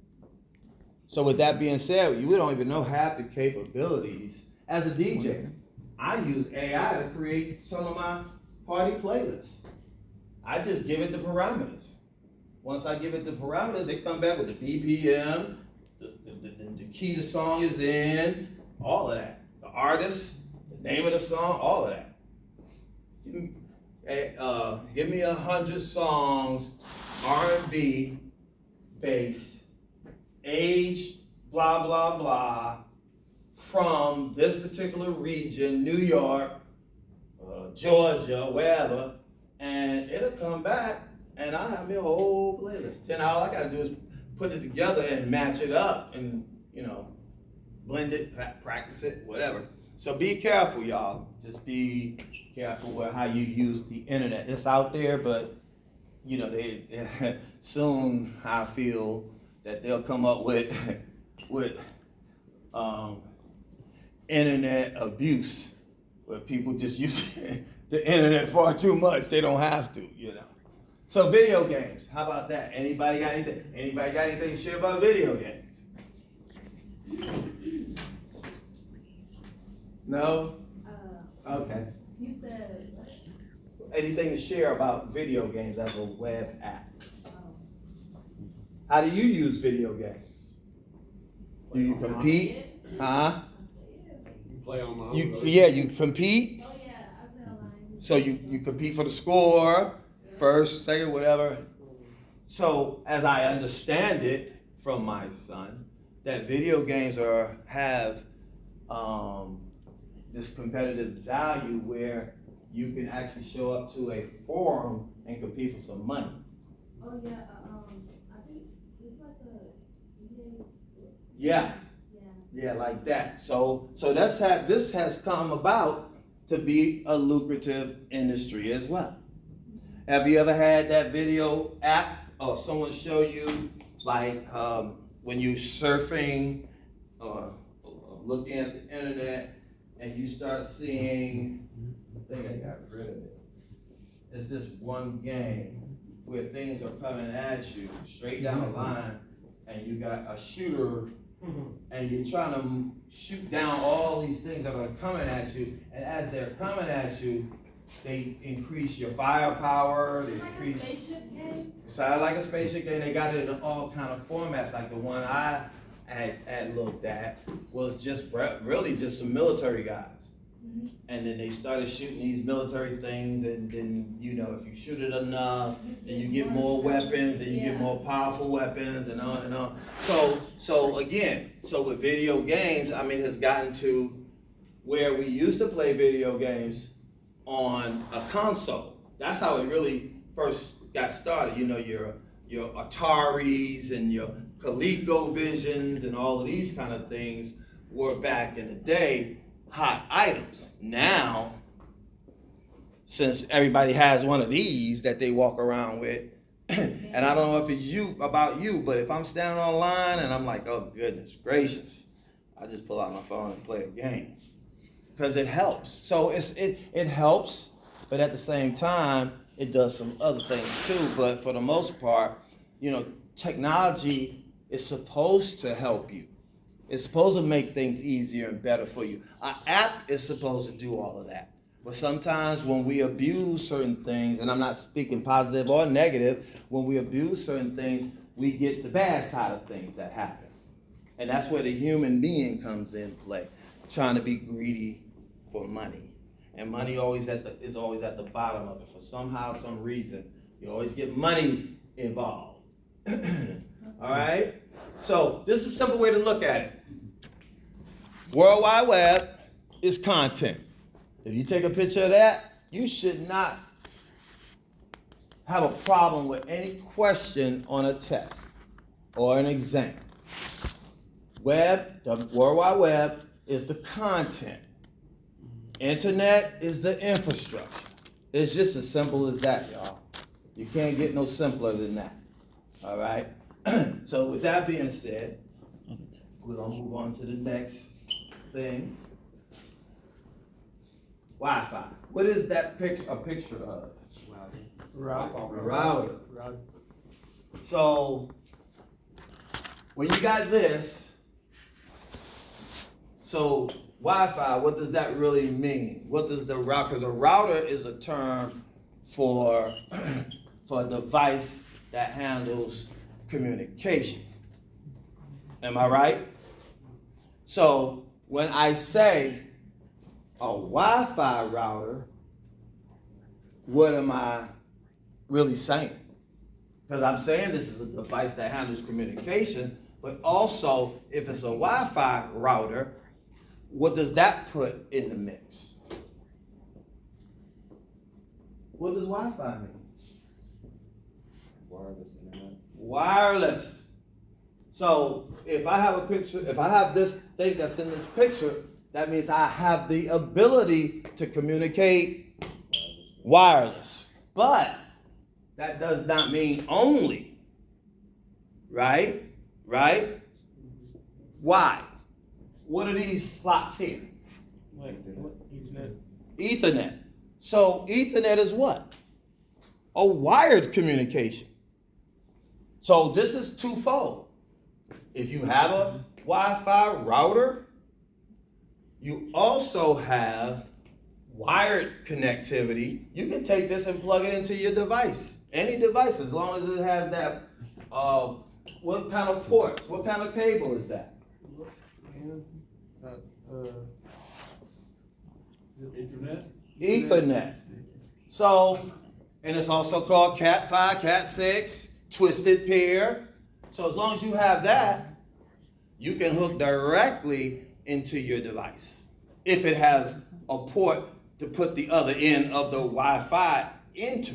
So with that being said, we don't even know half the capabilities. As a DJ, I use AI to create some of my party playlists. I just give it the parameters. Once I give it the parameters, they come back with the BPM, the key the song is in, all of that. The artist, the name of the song, all of that. Give me 100 songs, R&B based, age, blah, blah, blah, from this particular region, New York, Georgia, wherever, and it'll come back, and I'll have me a whole playlist. Then all I gotta do is put it together and match it up and, blend it, practice it, whatever. So be careful, y'all. Just be careful with how you use the internet. It's out there, but soon I feel that they'll come up with internet abuse, where people just use the internet far too much. They don't have to, So video games, how about that? Anybody got anything to share about video games? No? Okay. You said what? Anything to share about video games as a web app? How do you use video games? Do you compete? Huh? You play online. You with other you compete. Oh yeah, I've been online. So you compete for the score, first, second, whatever. So as I understand it from my son, that video games have this competitive value where you can actually show up to a forum and compete for some money. Oh yeah, I think it's like a EA Sports. Yeah, Yeah. yeah, like that. So this has come about to be a lucrative industry as well. Have you ever had that video app or someone show you like when you surfing or looking at the internet and you start seeing, I think I got rid of it. It's this one game where things are coming at you straight down the line and you got a shooter and you're trying to shoot down all these things that are coming at you, and as they're coming at you, they increase your firepower, they Like a increase. spaceship game. Sound like a spaceship game. They got it in all kind of formats. Like the one I had looked at was just really just some military guys. Mhm. And then they started shooting these military things, and then if you shoot it enough, then you get more weapons, then you get more powerful weapons, and on and on. So again, with video games, I mean, it's gotten to where we used to play video games on a console. That's how it really first got started. Your Ataris and your ColecoVisions and all of these kind of things were back in the day hot items. Now, since everybody has one of these that they walk around with, and I don't know if it's about you, but if I'm standing online and I'm like, oh goodness gracious, I just pull out my phone and play a game. Because it helps. So it helps, but at the same time, it does some other things too. But for the most part, technology is supposed to help you. It's supposed to make things easier and better for you. An app is supposed to do all of that. But sometimes when we abuse certain things, and I'm not speaking positive or negative, when we abuse certain things, we get the bad side of things that happen. And that's where the human being comes in play, trying to be greedy for money. And money is always at the bottom of it. For some reason, you always get money involved. All right? So this is a simple way to look at it. World Wide Web is content. If you take a picture of that, you should not have a problem with any question on a test or an exam. The World Wide Web is the content. Internet is the infrastructure. It's just as simple as that, y'all. You can't get no simpler than that. All right? So with that being said, we're going to move on to the next thing. Wi-Fi. What is that a picture of? A router. So when you got this, so Wi-Fi, what does that really mean? What does the router, because a router is a term for a device that handles communication. Am I right? So when I say a Wi-Fi router, what am I really saying? Because I'm saying this is a device that handles communication, but also if it's a Wi-Fi router, what does that put in the mix? What does Wi-Fi mean? Wireless internet. Wireless. So if I have a picture, if I have this thing that's in this picture, that means I have the ability to communicate wireless. But that does not mean only. Right? Right? Why? What are these slots here? Like Ethernet. Ethernet. So Ethernet is what? a wired communication. So this is twofold. If you have a Wi-Fi router, you also have wired connectivity. You can take this and plug it into your device, any device, as long as it has that, what kind of port, what kind of cable is that? Internet? Ethernet. So, and it's also called Cat 5, Cat 6, twisted pair. So as long as you have that, you can hook directly into your device. If it has a port to put the other end of the Wi-Fi into,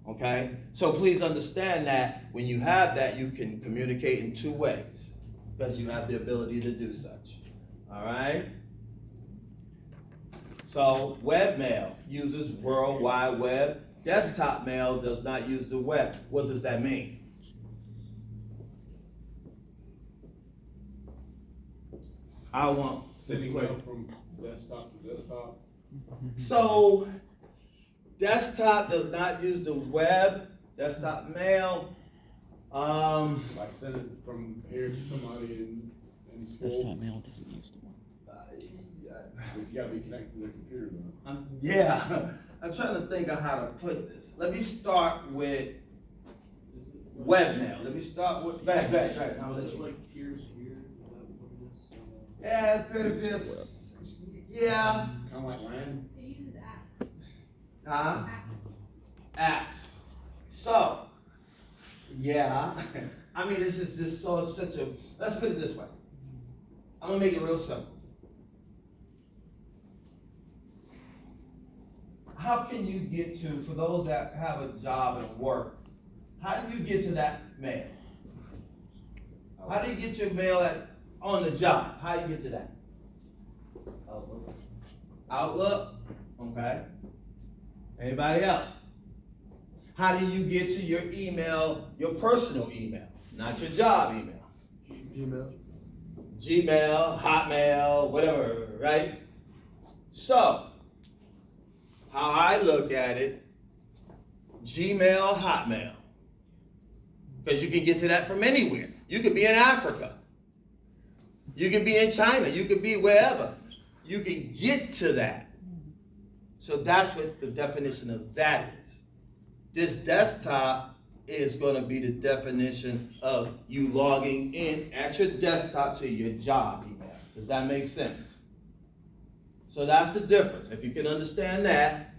okay? So please understand that when you have that, you can communicate in two ways because you have the ability to do such, all right? So webmail uses World Wide Web. Desktop mail does not use the web. What does that mean? I want Sending mail from desktop to desktop. So desktop does not use the web. Desktop mail. Like send it from here to somebody in school. Desktop mail doesn't use the one. You gotta be connected to their computer though. Yeah, I'm trying to think of how to put this. Let me start with webmail. Let me start with, go ahead. I'll let Is it you. like peers here? Is that what it is? Yeah, peer-to-peer, yeah, Kinda like LAN. It uses apps. huh? Apps. Apps. So, yeah, I mean, this is just such a, let's put it this way. I'm gonna make it real simple. How can you get to, for those that have a job and work, how do you get to that mail? How do you get your mail on the job? How do you get to that? Outlook, okay. Anybody else? How do you get to your email, your personal email, not your job email? Gmail. Gmail, Hotmail, whatever, right? So, how I look at it, Gmail, Hotmail. Because you can get to that from anywhere. You could be in Africa. You could be in China. You could be wherever. You can get to that. So that's what the definition of that is. This desktop is going to be the definition of you logging in at your desktop to your job email. Does that make sense? So that's the difference. If you can understand that,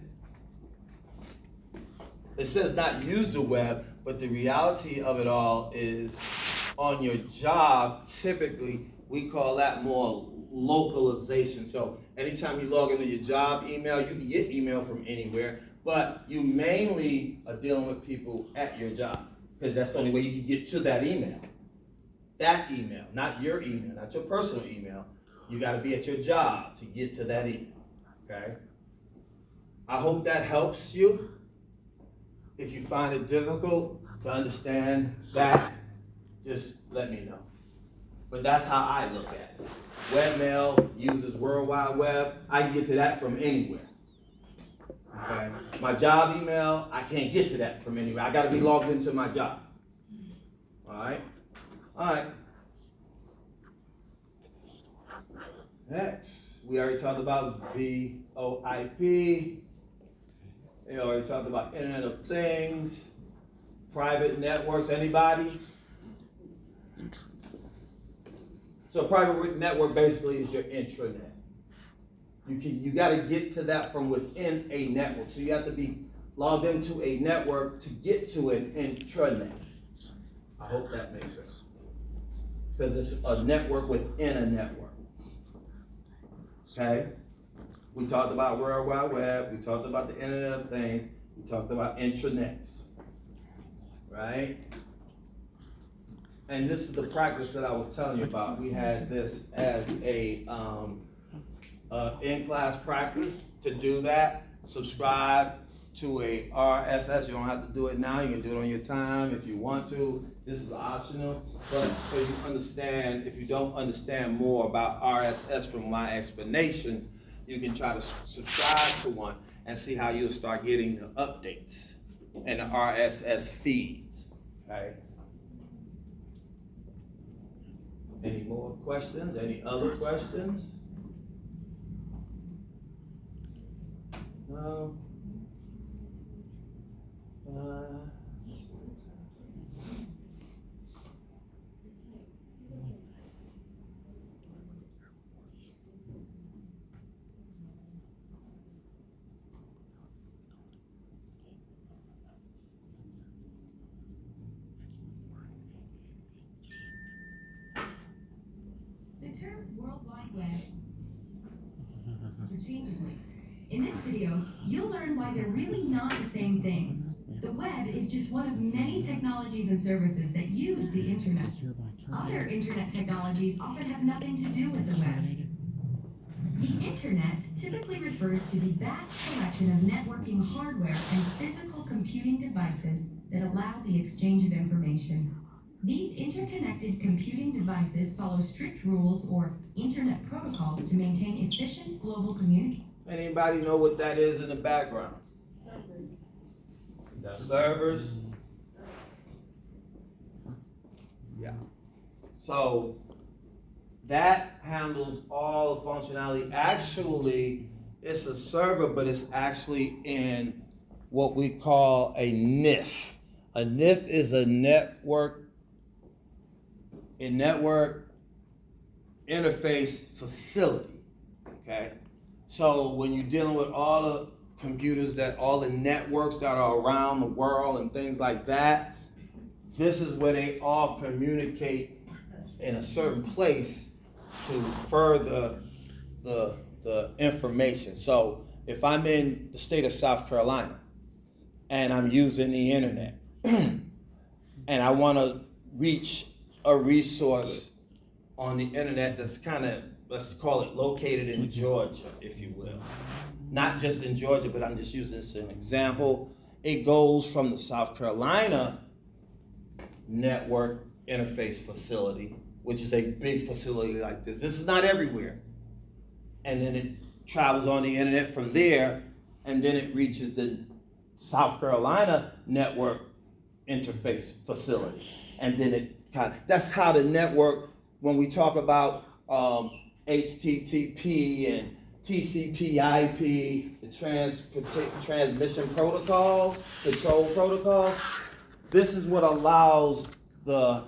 it says not use the web, but the reality of it all is on your job, typically, we call that more localization. So anytime you log into your job email, you can get email from anywhere, but you mainly are dealing with people at your job because that's the only way you can get to that email. That email, not your email, not your personal email. You gotta be at your job to get to that email, okay? I hope that helps you. If you find it difficult to understand that, just let me know. But that's how I look at it. Webmail uses World Wide Web. I can get to that from anywhere. Okay? My job email, I can't get to that from anywhere. I gotta be logged into my job. All right? All right. Next, we already talked about VoIP. We already talked about Internet of Things, private networks. Anybody? So private network basically is your intranet. You got to get to that from within a network. So you have to be logged into a network to get to an intranet. I hope that makes sense. Because it's a network within a network. Okay? We talked about World Wide Web. We talked about the Internet of Things. We talked about intranets. Right? And this is the practice that I was telling you about. We had this as a in-class practice to do that. Subscribe to a RSS. You don't have to do it now. You can do it on your time if you want to. This is optional. But so you understand, if you don't understand more about RSS from my explanation, you can try to subscribe to one and see how you'll start getting the updates. and the RSS feeds, okay? Any more questions? Any other questions? No? The terms World Wide Web interchangeably. In this video, you'll learn why they're really not the same thing. The web is just one of many technologies and services that use the internet. Other internet technologies often have nothing to do with the web. The internet typically refers to the vast collection of networking hardware and physical computing devices that allow the exchange of information. These interconnected computing devices follow strict rules or internet protocols to maintain efficient global communication. Anybody know what that is in the background? The servers? Yeah. So that handles all the functionality. Actually, it's a server, but it's actually in what we call a NIF. A NIF is a network interface facility, okay? So when you're dealing with all the computers, all the networks that are around the world and things like that, this is where they all communicate in a certain place to further the information. So if I'm in the state of South Carolina and I'm using the internet and I want to reach a resource on the internet that's kind of, let's call it located in Georgia, if you will. Not just in Georgia, but I'm just using this as an example. It goes from the South Carolina network interface facility, which is a big facility like this. This is not everywhere. And then it travels on the internet from there, and then it reaches the South Carolina network interface facility. And then it that's how the network, when we talk about HTTP and TCP/IP, the transmission protocols, control protocols, this is what allows the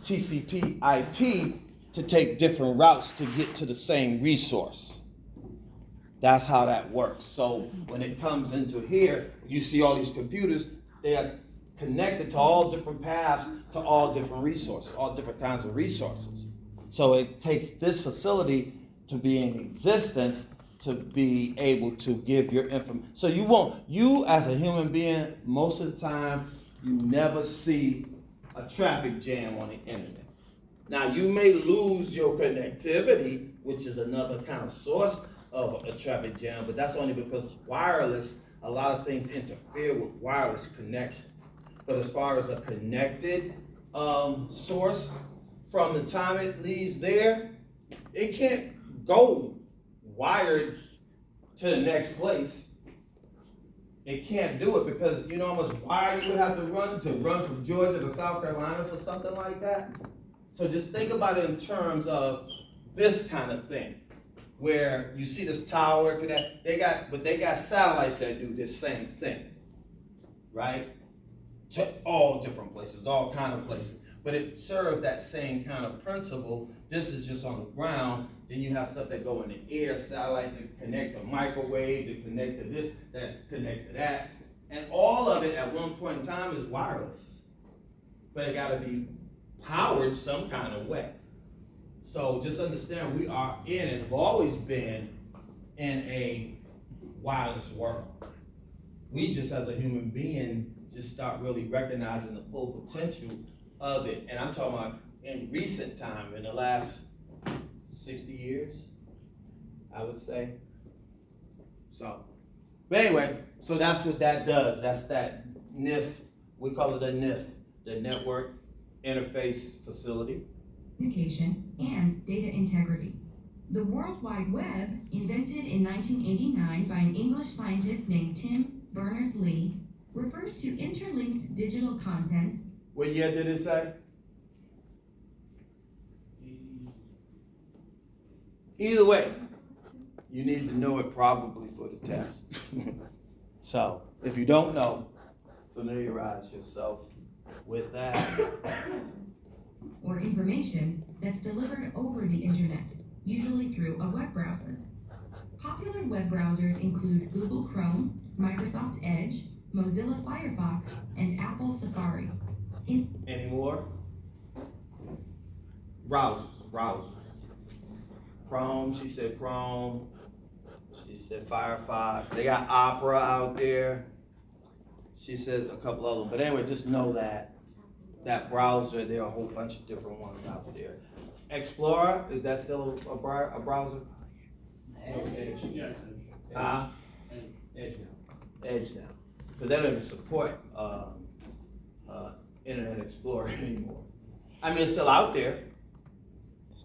TCP/IP to take different routes to get to the same resource. That's how that works. So when it comes into here, you see all these computers, they are connected to all different paths to all different resources, all different kinds of resources. So it takes this facility to be in existence to be able to give your information. So you as a human being, most of the time, you never see a traffic jam on the internet. Now you may lose your connectivity, which is another kind of source of a traffic jam, but that's only because wireless, a lot of things interfere with wireless connections. But as far as a connected source, from the time it leaves there, it can't go wired to the next place. It can't do it because you know how much wire you would have to run from Georgia to South Carolina for something like that? So just think about it in terms of this kind of thing, where you see this tower, they got satellites that do this same thing, right? To all different places, all kind of places. But it serves that same kind of principle. This is just on the ground. Then you have stuff that go in the air, satellite that connect to microwave, that connect to this, that connect to that. And all of it at one point in time is wireless. But it gotta be powered some kind of way. So just understand we are in and have always been in a wireless world. We just as a human being just start really recognizing the full potential of it. And I'm talking about in recent time, in the last 60 years, I would say. So, but anyway, so that's what that does. That's that NIF, we call it a NIF, the Network Interface Facility. Communication and data integrity. The World Wide Web, invented in 1989 by an English scientist named Tim Berners-Lee, refers to interlinked digital content. What year did it say? Either way, you need to know it probably for the test. So, if you don't know, familiarize yourself with that. Or information that's delivered over the internet, usually through a web browser. Popular web browsers include Google Chrome, Microsoft Edge, Mozilla Firefox, and Apple Safari. Any more? Browsers. Chrome, she said Chrome. She said Firefox. They got Opera out there. She said a couple of them. But anyway, just know that browser, there are a whole bunch of different ones out there. Explorer, is that still a browser? Edge, yeah, it's Edge. Edge now. Edge now. Because they don't even support Internet Explorer anymore. I mean, it's still out there,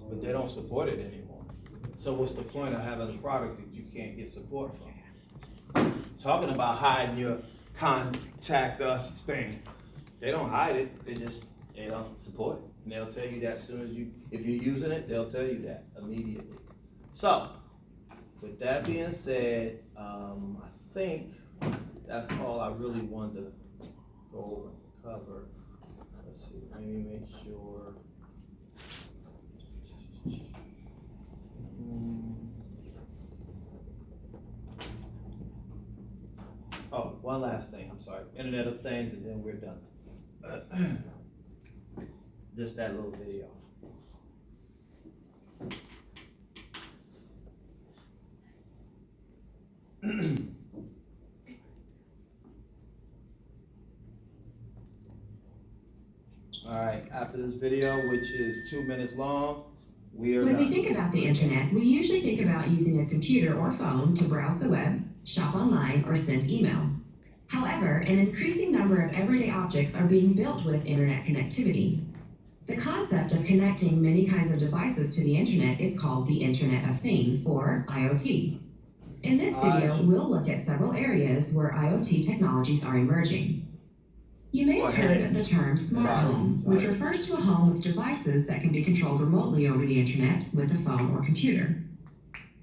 but they don't support it anymore. So what's the point of having a product that you can't get support from? Talking about hiding your contact us thing. They don't hide it, they don't support it. And they'll tell you that as soon as if you're using it, they'll tell you that immediately. So, with that being said, I think that's all I really wanted to go over and cover. Let's see, let me make sure. Oh, one last thing, I'm sorry. Internet of Things, and then we're done. Just that little video. All right, after this video, which is 2 minutes long, we are When we done. think about the internet, we usually think about using a computer or phone to browse the web, shop online, or send email. However, an increasing number of everyday objects are being built with internet connectivity. The concept of connecting many kinds of devices to the internet is called the Internet of Things, or IoT. In this video, we'll look at several areas where IoT technologies are emerging. You may have heard the term smart home, which refers to a home with devices that can be controlled remotely over the internet with a phone or computer.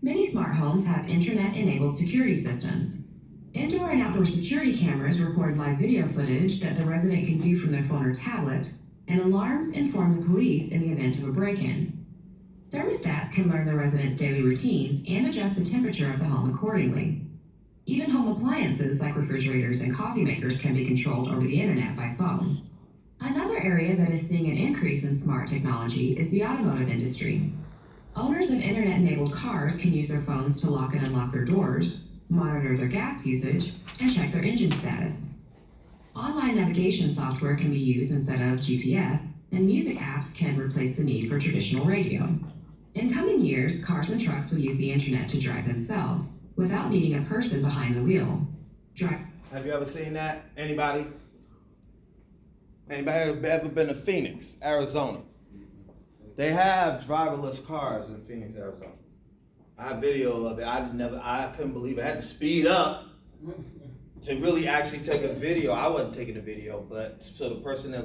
Many smart homes have internet-enabled security systems. Indoor and outdoor security cameras record live video footage that the resident can view from their phone or tablet, and alarms inform the police in the event of a break-in. Thermostats can learn the resident's daily routines and adjust the temperature of the home accordingly. Even home appliances like refrigerators and coffee makers can be controlled over the internet by phone. Another area that is seeing an increase in smart technology is the automotive industry. Owners of internet-enabled cars can use their phones to lock and unlock their doors, monitor their gas usage, and check their engine status. Online navigation software can be used instead of GPS, and music apps can replace the need for traditional radio. In coming years, cars and trucks will use the internet to drive themselves, without needing a person behind the wheel. Have you ever seen that? Anybody? Anybody ever been to Phoenix, Arizona? They have driverless cars in Phoenix, Arizona. I have video of it. I couldn't believe it. I had to speed up to really actually take a video. I wasn't taking a video, but so the person that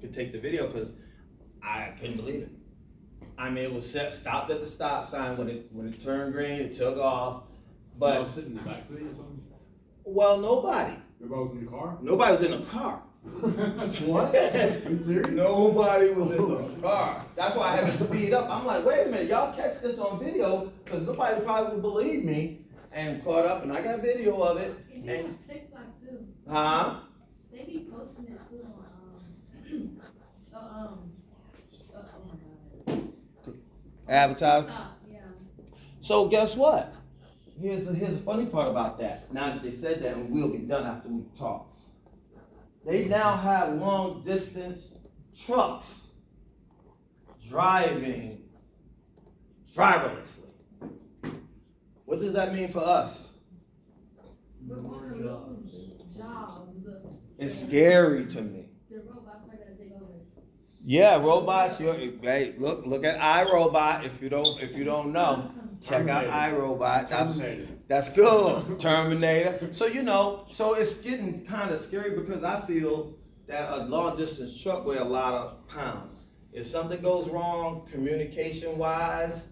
could take the video, because I couldn't believe it. I mean, it was stopped at the stop sign. When it turned green, it took off. But I But was sitting in the back seat or something. well, nobody. Everybody was in the car. Nobody was in the car. What? You serious? Nobody was in the car. That's why I had to speed up. I'm like, wait a minute, y'all catch this on video, because nobody probably would believe me. And caught up, and I got video of it. It be on TikTok too. Huh? They be posting it too on, oh my god. Advertise. TikTok, yeah. So guess what? Here's the funny part about that. Now that they said that, and we'll be done after we talk. They now have long distance trucks driving driverlessly. What does that mean for us? We're going to lose jobs. It's scary to me. The robots are gonna take over. Yeah, robots. Hey, look at iRobot. If you don't know, Check out iRobot. Terminator. That's good. Terminator. So, so it's getting kind of scary because I feel that a long distance truck weighs a lot of pounds. If something goes wrong communication wise,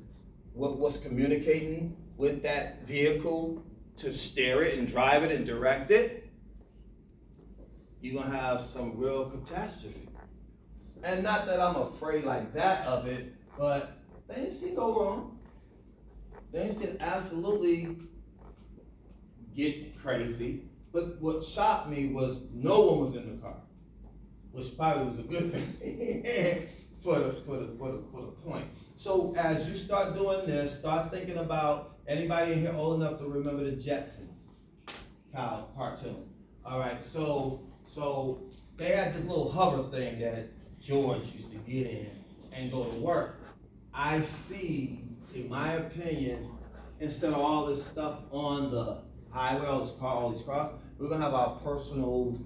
what's communicating with that vehicle to steer it and drive it and direct it, you're gonna have some real catastrophe. And not that I'm afraid like that of it, but things can go wrong. Things can absolutely get crazy. But what shocked me was no one was in the car, which probably was a good thing for the point. So as you start doing this, start thinking about anybody in here old enough to remember the Jetsons cartoon. All right, so they had this little hover thing that George used to get in and go to work. I see, in my opinion, instead of all this stuff on the highway, all these cars, we're gonna have our personal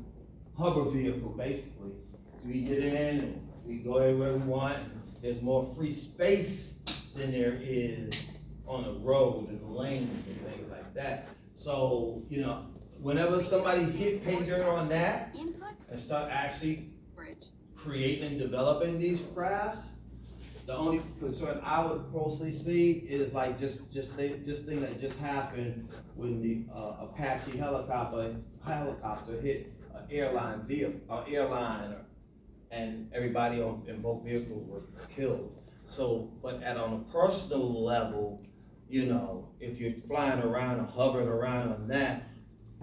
hover vehicle, basically. So we get in and we go everywhere we want. There's more free space than there is on the road and the lanes and things like that. So, whenever somebody hit pay dirt on that and start actually creating and developing these crafts, the only concern I would mostly see is like this thing that just happened when the Apache helicopter hit an airliner, and everybody in both vehicles were killed. So, but on a personal level, if you're flying around or hovering around on that,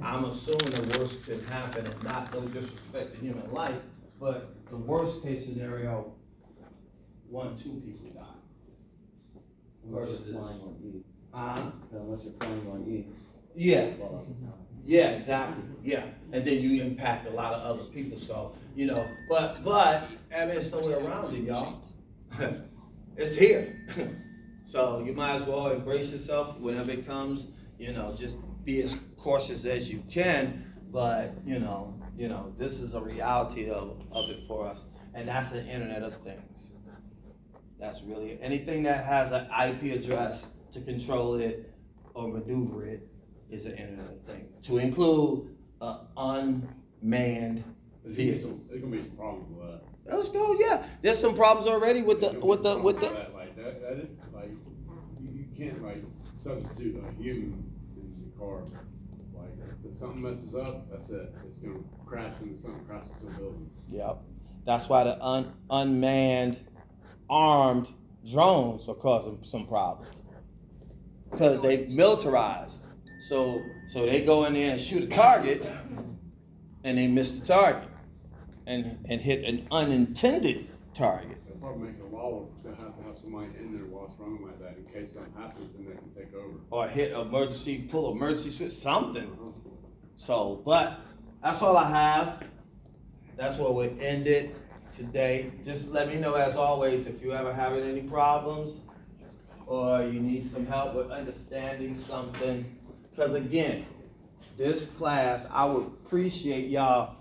I'm assuming the worst could happen, and not no disrespect to human life, but the worst case scenario, 1, 2 people die. Unless you're flying on E. So unless you're flying on E. Yeah. Yeah, exactly. Yeah, and then you impact a lot of other people. So but I mean, it's nowhere around it, y'all. It's here. So you might as well embrace yourself whenever it comes. Just be as cautious as you can. But this is a reality of it for us, and that's the Internet of Things. That's really anything that has an IP address to control it or maneuver it is an Internet of Things. To include an unmanned vehicle. There's gonna be some problems with that. Let's go. Yeah, there's some problems already with the. You can't substitute a human in the car. Like if something messes up, that's it. It's gonna crash into something, crash into a building. Yep. That's why the unmanned armed drones are causing some problems, because they militarized. So they go in there and shoot a target, and they miss the target, and hit an unintended target. They'll probably make a law to have somebody in there while it's running like that in case something happens, then they can take over. Or pull emergency switch, something. So, but that's all I have. That's where we end it today. Just let me know, as always, if you ever having any problems or you need some help with understanding something. Because again, this class, I would appreciate y'all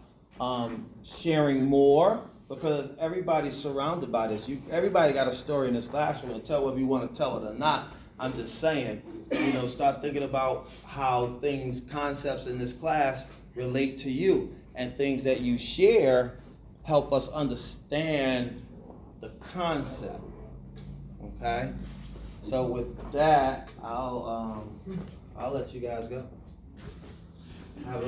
sharing more, because everybody's surrounded by this. Everybody got a story in this classroom to tell, whether you want to tell it or not. I'm just saying, start thinking about how concepts in this class relate to you, and things that you share help us understand the concept. Okay? So with that, I'll let you guys go. Have